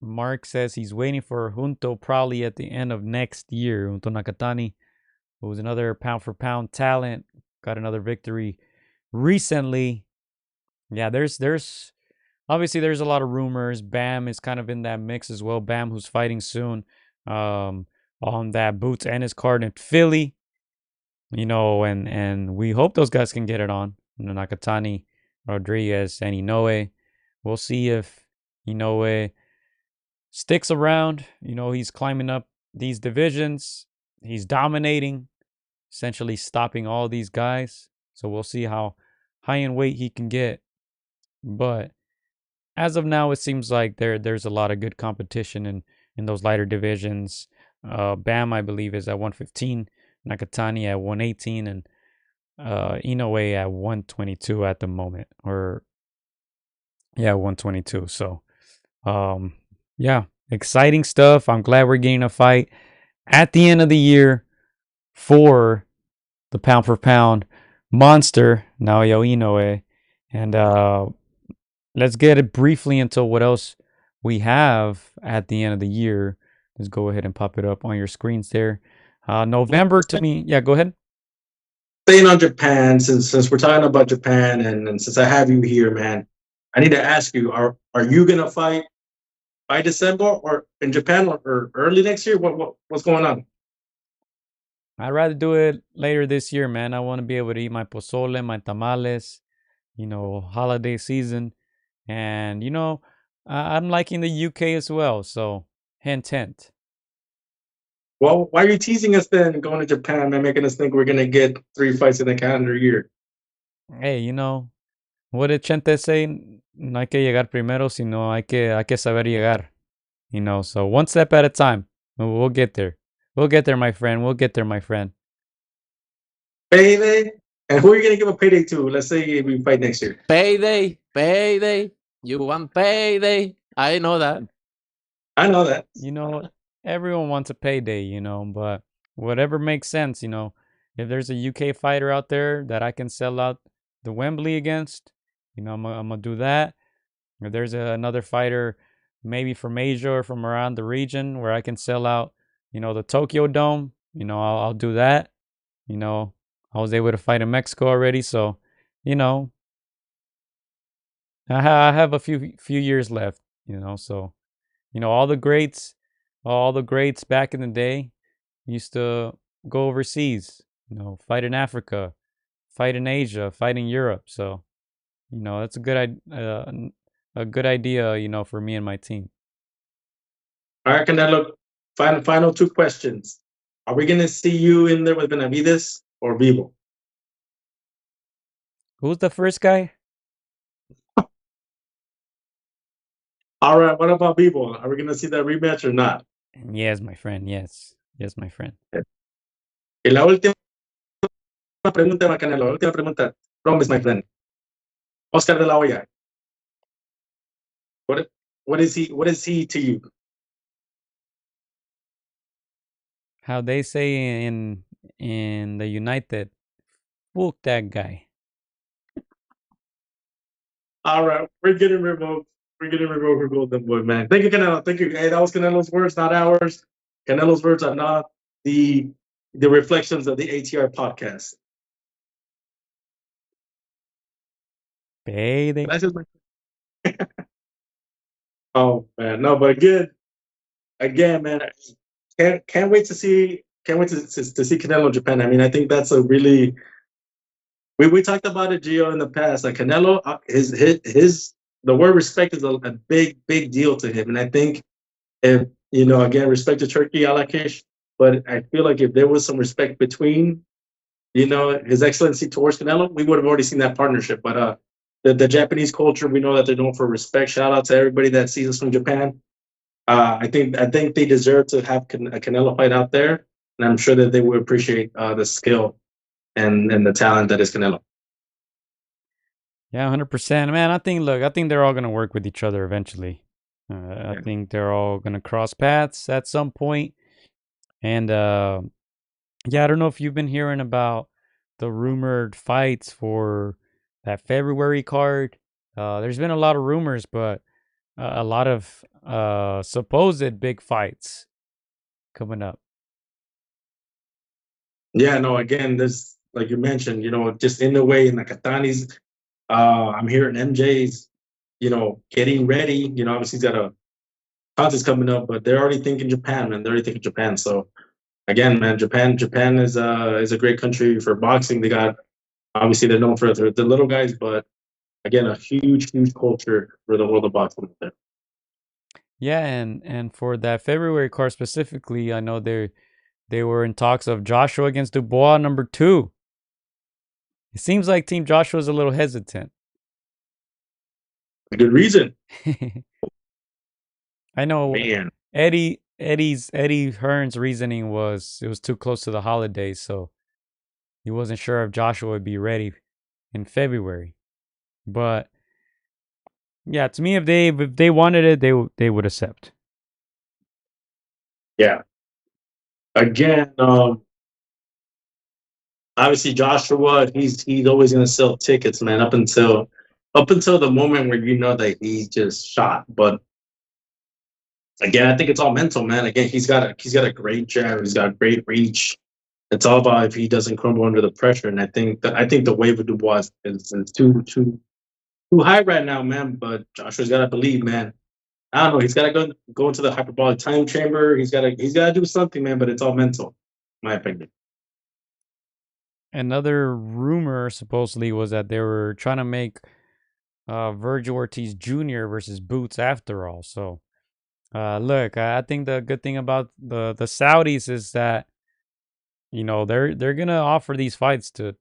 Speaker 3: Mark says he's waiting for Junto probably at the end of next year. Junto Nakatani, who was another pound for pound talent, got another victory recently. Yeah, there's obviously there's a lot of rumors. Bam is kind of in that mix as well. Bam, who's fighting soon, on that Boots and his card in Philly. And we hope those guys can get it on. Nakatani, Rodriguez, and Inoue. We'll see if Inoue sticks around. He's climbing up these divisions. He's dominating, essentially stopping all these guys. So we'll see how high in weight he can get. But as of now, it seems like there's a lot of good competition in those lighter divisions. Bam, I believe, is at 115. Nakatani at 118, and Inoue at 122 at the moment. 122. So, yeah, exciting stuff. I'm glad we're getting a fight at the end of the year for the pound for pound monster, Naoya Inoue. And let's get it briefly into what else we have at the end of the year. Let's go ahead and pop it up on your screens there. November to me. Yeah, go ahead.
Speaker 5: Staying on Japan, since we're talking about Japan, and since I have you here, man, I need to ask you: Are you gonna fight by December or in Japan or early next year? What's going on?
Speaker 3: I'd rather do it later this year, man. I want to be able to eat my pozole, my tamales, holiday season. And, I'm liking the UK as well. So, hint, hint.
Speaker 5: Well, why are you teasing us then, going to Japan, man, making us think we're gonna get 3 fights in the calendar year?
Speaker 3: Hey, what did Chente say? No hay que llegar primero, sino hay que saber llegar. So one step at a time. We'll get there. We'll get there, my friend. We'll get there, my friend.
Speaker 5: Payday? And who are you gonna give a payday to? Let's say we fight next year.
Speaker 4: Payday, payday. You want payday? I know that.
Speaker 5: I know that.
Speaker 3: Everyone wants a payday, but whatever makes sense, if there's a UK fighter out there that I can sell out the Wembley against, I'm gonna do that. If there's another fighter, maybe from Asia or from around the region, where I can sell out, the Tokyo Dome, I'll do that. I was able to fight in Mexico already, so, I have a few years left, so, all the greats back in the day used to go overseas, fight in Africa, fight in Asia, fight in Europe. So, that's a good idea, for me and my team.
Speaker 5: All right, Canelo. Final two questions. Are we gonna see you in there with Benavides or Vivo?
Speaker 3: Who's the first guy?
Speaker 5: All right, what about Vivo? Are we gonna see that rematch or not?
Speaker 3: Yes, my friend. Yes, my friend.
Speaker 5: Y la última pregunta, Canelo. La última pregunta. Promise, my friend. Oscar de la Hoya. What is he to you?
Speaker 3: How they say in the United, fuck that guy.
Speaker 5: All right, we're getting revoked. We're getting revoked for Golden Boy, man. Thank you, Canelo. Thank you. Hey, that was Canelo's words, not ours. Canelo's words are not the reflections of the ATR podcast.
Speaker 3: Payday.
Speaker 5: Gracias, man. Oh man, no, but again, man, can't wait to see see Canelo in Japan. I mean, I think that's a really we talked about it, Gio, in the past. Like Canelo, his the word respect is a big deal to him, and I think if again, respect to Turkey, Alakish, but I feel like if there was some respect between His Excellency towards Canelo, we would have already seen that partnership. But the Japanese culture, we know that they're known for respect. Shout out to everybody that sees us from Japan. I think they deserve to have a Canelo fight out there, and I'm sure that they would appreciate the skill and the talent that is Canelo.
Speaker 3: Yeah, 100%, man. I think they're all gonna work with each other eventually. I think they're all gonna cross paths at some point. And yeah, I don't know if you've been hearing about the rumored fights for that February card. There's been a lot of rumors, but a lot of supposed big fights coming up.
Speaker 5: Yeah, no, again, there's like you mentioned, just Inoue and the Nakatanis. I'm hearing MJ's, getting ready. Obviously he's got a contest coming up, but they're already thinking Japan, man. They're already thinking Japan. So again, man, Japan is a great country for boxing. They got obviously they're known for the little guys, but again, a huge culture for the world of boxing there.
Speaker 3: Yeah, and for that February card specifically, I know they were in talks of Joshua against Dubois #2. It seems like Team Joshua is a little hesitant.
Speaker 5: A good reason.
Speaker 3: I know,
Speaker 5: Man.
Speaker 3: Eddie Hearn's reasoning was it was too close to the holidays, so he wasn't sure if Joshua would be ready in February. But yeah, to me, if they wanted it, they would accept.
Speaker 5: Yeah. Again, obviously Joshua, he's always going to sell tickets, man. Up until up until the moment where you know that he's just shot. But again, I think it's all mental, man. Again, he's got a great jab. He's got great reach. It's all about if he doesn't crumble under the pressure. And I think the wave of Dubois is too high right now, man. But Joshua's got to believe, man. I don't know. He's got to go into the hyperbolic time chamber. He's got to do something, man. But it's all mental, in my opinion.
Speaker 3: Another rumor supposedly was that they were trying to make Virgil Ortiz Jr. versus Boots after all. So look, I think the good thing about the Saudis is that they're gonna offer these fights to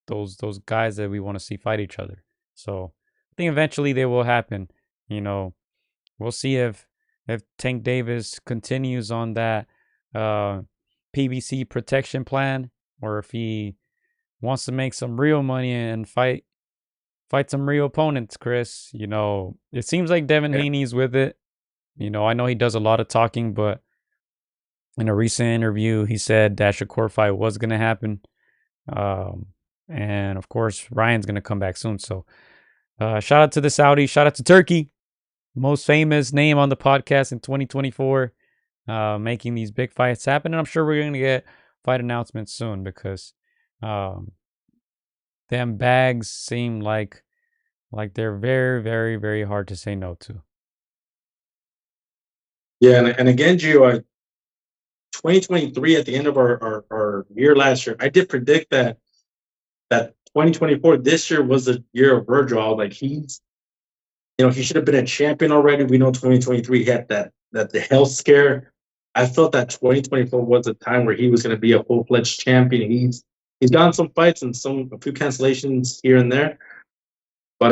Speaker 3: those guys that we want to see fight each other. So I think eventually they will happen. You know, we'll see if Tank Davis continues on that PBC protection plan, or if he wants to make some real money and fight some real opponents. Chris, it seems like Devin Haney's with it. I know he does a lot of talking, but in a recent interview, he said that Shakur fight was going to happen. And of course, Ryan's going to come back soon. So shout out to the Saudis. Shout out to Turkey, most famous name on the podcast in 2024, making these big fights happen. And I'm sure we're going to get fight announcements soon because them bags seem like they're very, very, very hard to say no to.
Speaker 5: Yeah, and again, Gio, 2023 at the end of our year last year, I did predict that 2024 this year was the year of Virgil. I was like, he should have been a champion already. We know 2023 had that the health scare. I felt that 2024 was a time where he was going to be a full-fledged champion. He's gotten some fights and a few cancellations here and there, but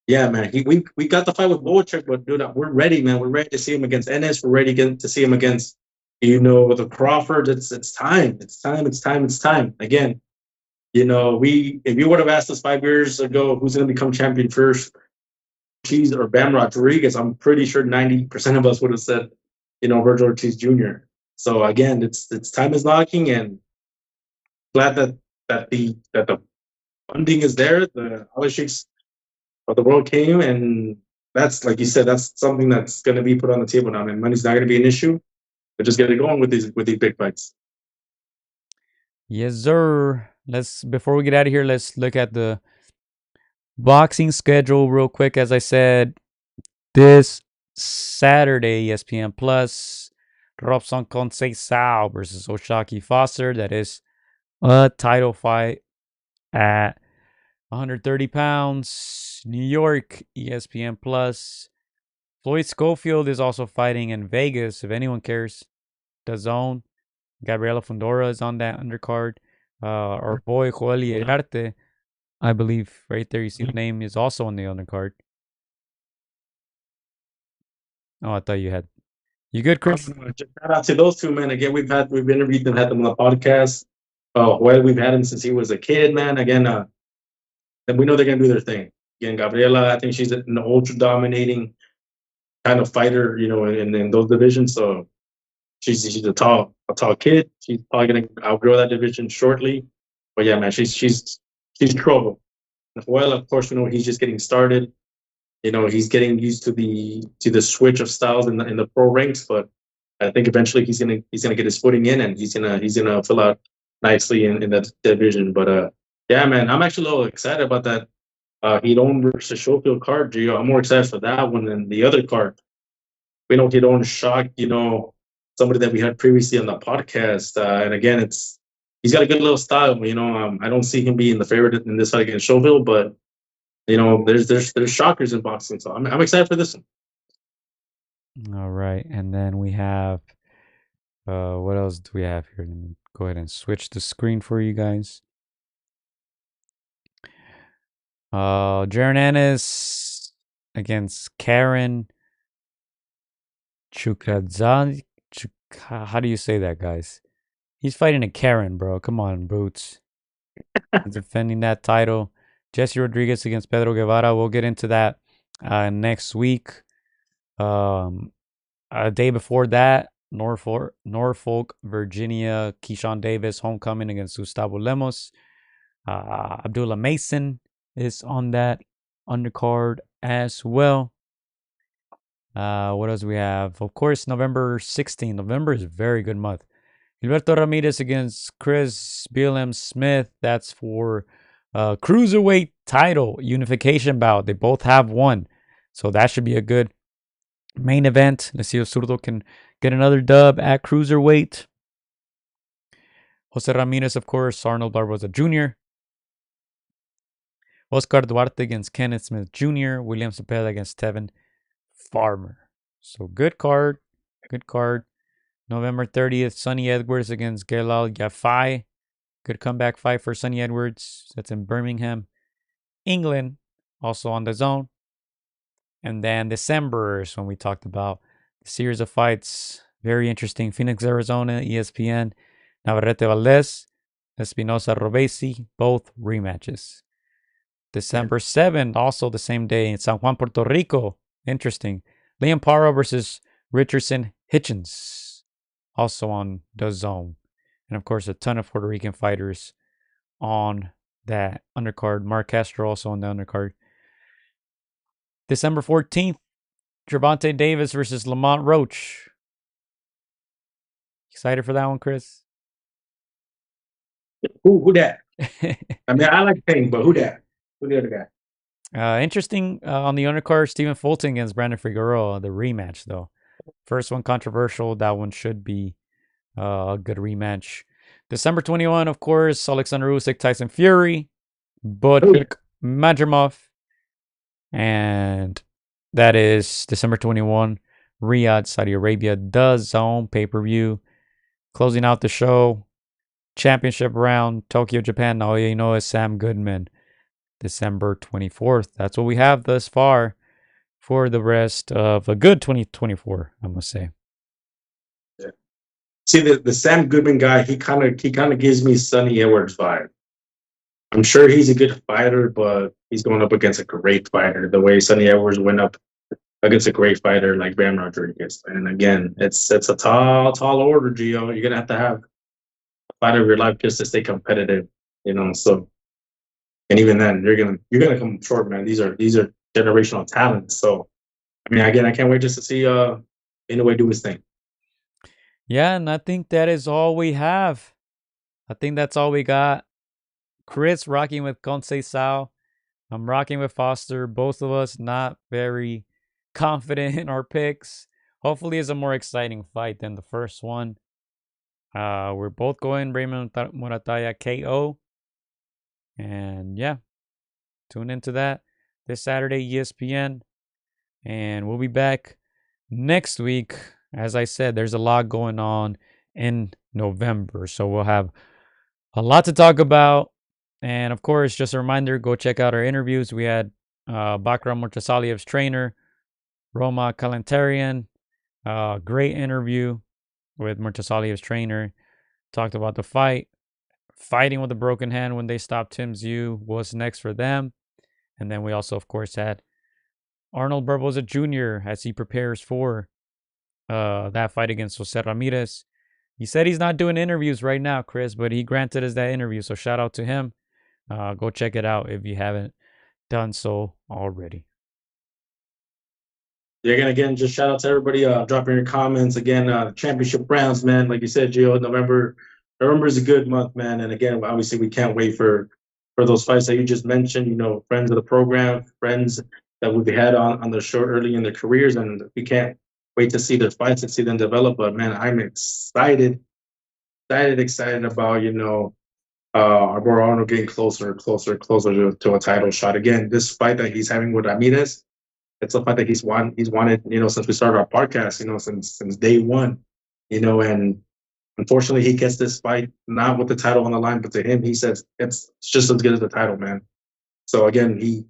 Speaker 5: yeah, man, we got the fight with Boachek, but dude, we're ready, man. We're ready to see him against Ennis. We're ready to see him against the Crawford. It's time. It's time. It's time. It's time. Again, if you would have asked us 5 years ago who's going to become champion first, Ortiz or Bam Rodriguez, I'm pretty sure 90% of us would have said, Virgil Ortiz Jr. So again, it's time is knocking, and glad that the funding is there. The Alasheiks of the world came, and that's, like you said, that's something that's going to be put on the table now. And money's not going to be an issue, but just get it going with these big fights.
Speaker 3: Yes, sir. Before we get out of here, let's look at the boxing schedule real quick. As I said, this Saturday, ESPN Plus, Robson Conceição versus Oshaki Foster. That is a title fight at 130 pounds. New York, ESPN Plus. Floyd Schofield is also fighting in Vegas, if anyone cares. DAZN. Gabriela Fundora is on that undercard. Our boy Joel Iriarte, I believe, right there, you see the name, is also on the undercard. Oh, I thought you had. You good, Chris?
Speaker 5: Shout out to those two, man. Again, we've interviewed them, had them on the podcast. Well, we've had him since he was a kid, man. Again, and we know they're gonna do their thing. Again, Gabriela, I think she's an ultra dominating kind of fighter, in those divisions. So she's a tall kid. She's probably gonna outgrow that division shortly. But yeah, man, she's trouble. Well, of course, he's just getting started. He's getting used to the switch of styles in the pro ranks, but I think eventually he's gonna get his footing in, and he's gonna fill out nicely in that division. But yeah, man, I'm actually a little excited about that Hidon versus Schofield card, Gio. I'm more excited for that one than the other card. We know Hidon shocked, somebody that we had previously on the podcast, and again, he's got a good little style. I don't see him being the favorite in this fight against Schofield, but there's shockers in boxing, so I'm excited for this one.
Speaker 3: All right, and then we have what else do we have here? Let me go ahead and switch the screen for you guys. Jaron Ennis against Karen Chukadzan. How do you say that, guys? He's fighting a Karen, bro. Come on, Boots. Defending that title. Jesse Rodriguez against Pedro Guevara. We'll get into that next week. A day before that, Norfolk, Virginia, Keyshawn Davis homecoming against Gustavo Lemos. Abdullah Mason is on that undercard as well. What else we have? Of course, November 16th. November is a very good month. Gilberto Ramirez against Chris BLM Smith. That's for cruiserweight title unification bout. They both have one, so that should be a good main event. Let's see if Zurdo can get another dub at cruiserweight. Jose Ramirez, of course, Arnold Barboza Jr. Oscar Duarte against Kenneth Smith Jr. William Cepeda against Tevin Farmer. So good card. Good card. November 30th, Sonny Edwards against Gelal Yafai. Good comeback fight for Sonny Edwards. That's in Birmingham, England. Also on the zone. And then December is when we talked about the series of fights. Very interesting. Phoenix, Arizona, ESPN. Navarrete Valdez, Espinosa Robesi, both rematches. December 7th, also the same day in San Juan, Puerto Rico. Interesting. Liam Paro versus Richardson Hitchens, also on the zone. And of course, a ton of Puerto Rican fighters on that undercard. Mark Castro also on the undercard. December 14th, Gervonta Davis versus Lamont Roach. Excited for that one, Chris?
Speaker 5: Who that? I mean, I like Payne, but who that? Who the other guy?
Speaker 3: Interesting on the undercard, Stephen Fulton against Brandon Figueroa, the rematch though. First one controversial. That one should be a good rematch. December 21, of course, Alexander Usyk, Tyson Fury, Budvik Majamov. And that is December 21, Riyadh, Saudi Arabia, the zone pay-per-view. Closing out the show, championship round, Tokyo, Japan, Naoya Inoue, Sam Goodman. December 24th. That's what we have thus far for the rest of a good 2024, I must say.
Speaker 5: Yeah. See, the Sam Goodman guy, he kind of gives me Sonny Edwards vibe. I'm sure he's a good fighter, but he's going up against a great fighter. The way Sonny Edwards went up against a great fighter like Bam Rodriguez, and again, it's a tall order, Gio. You're gonna have to have a fighter of your life just to stay competitive, you know. So, and even then, you're gonna come short, man. These are generational talents. So, I mean, again, I can't wait just to see Inoue do his thing.
Speaker 3: Yeah, and I think that is all we have. I think that's all we got. Chris rocking with Conceição. I'm rocking with Foster. Both of us not very confident in our picks. Hopefully it's a more exciting fight than the first one. We're both going Raymond Murataya KO. And yeah, tune into that this Saturday, ESPN. And we'll be back next week. As I said, there's a lot going on in November. So we'll have a lot to talk about. And of course, just a reminder, go check out our interviews. We had Bakram Murtasaliev's trainer, Roma Kalantarian. Great interview with Murtasaliev's trainer. Talked about the fight, fighting with a broken hand when they stopped Tim Tszyu. What's next for them? And then we also, of course, had Arnold Barboza Jr. as he prepares for that fight against Jose Ramirez. He said he's not doing interviews right now, Chris, but he granted us that interview. So shout out to him. Go check it out if you haven't done so already.
Speaker 5: Yeah, again, just shout out to everybody dropping your comments. Again, championship rounds, man. Like you said, Gio, November is a good month, man. And again, obviously, we can't wait for those fights that you just mentioned. You know, friends of the program, friends that we've had on the show early in their careers, and we can't wait to see their fights and see them develop. But man, I'm excited about our Arnold getting closer to a title shot. Again, this fight that he's having with Ramirez, it's a fight that he's wanted, since we started our podcast, since day one, and unfortunately he gets this fight not with the title on the line, but to him, he says it's just as good as the title, man. So again, he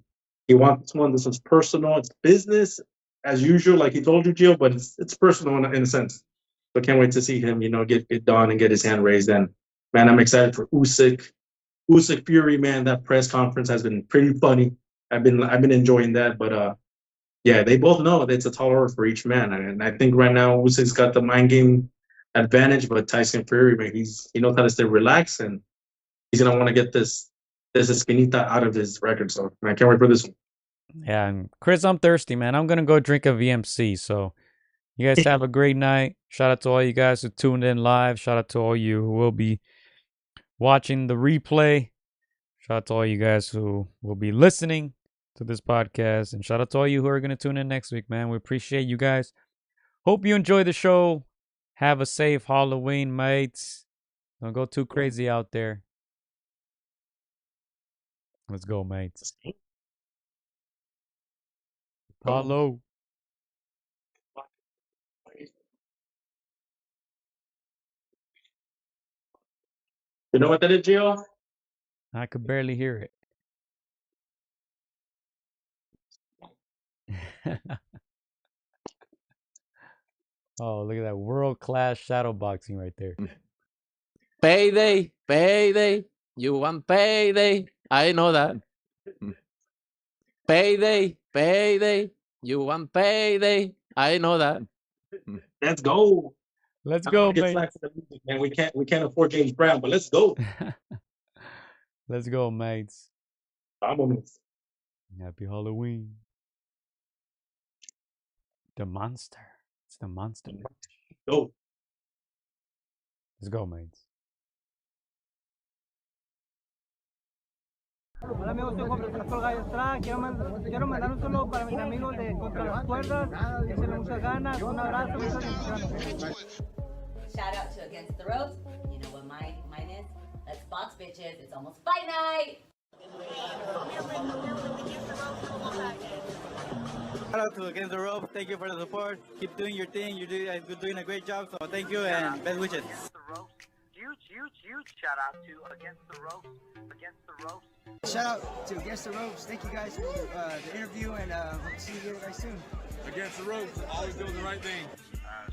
Speaker 5: wants one. This is personal. It's business as usual, like he told you, Gio, but it's personal in a sense. So can't wait to see him, get done and get his hand raised. And man, I'm excited for Usyk Fury, man. That press conference has been pretty funny. I've been enjoying that, but yeah, they both know that it's a tall order for each man, and I think right now Usyk's got the mind game advantage, but Tyson Fury, man, he knows how to stay relaxed, and he's gonna want to get this this Esquinita out of this record. So I can't wait for this one.
Speaker 3: Yeah, and Chris, I'm thirsty, man. I'm gonna go drink a VMC. So you guys have a great night. Shout out to all you guys who tuned in live. Shout out to all you who will be watching the replay. Shout out to all you guys who will be listening to this podcast. And shout out to all you who are gonna tune in next week, man. We appreciate you guys. Hope you enjoy the show. Have a safe Halloween, mates. Don't go too crazy out there. Let's go, mates. Paulo.
Speaker 5: You know what that is, Gio?
Speaker 3: I could barely hear it. Oh, look at that world-class shadow boxing right there.
Speaker 4: Payday, payday. You want payday? I know that. Payday, payday. You want payday? I know that.
Speaker 5: Let's go.
Speaker 3: Let's
Speaker 5: I'm
Speaker 3: go,
Speaker 5: gonna get
Speaker 3: mate.
Speaker 5: slack for the music, man. We can't afford James Brown, but let's go.
Speaker 3: Let's go, mates.
Speaker 5: Vámonos.
Speaker 3: Happy Halloween. The monster. It's the monster.
Speaker 5: Go.
Speaker 3: Let's go, mates.
Speaker 6: Hola amigos, soy Juan Prograis AtR. Quiero mandar un saludo para mis amigos de Contra las Cuerdas. Échenle muchas ganas. Un abrazo, muchas bendiciones.
Speaker 7: Shout out to Against the Ropes. You know what mine is? Let's box, bitches. It's almost fight night.
Speaker 6: Shout out to Against the Ropes. Thank you for the support. Keep doing your thing. You're doing a great job. So thank you and best wishes.
Speaker 8: Huge shout out to Against the Ropes. Against the Ropes.
Speaker 9: Shout out to Against the Ropes. Thank you guys for the interview and hope to see you guys soon.
Speaker 10: Against the Ropes, always doing the right thing.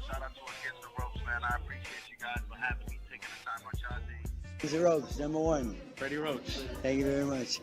Speaker 8: Shout out to Against the Ropes, man. I appreciate you guys for having me, taking the time out y'all day.
Speaker 9: Against the Ropes, #1.
Speaker 10: Freddie Roach.
Speaker 9: Thank you very much.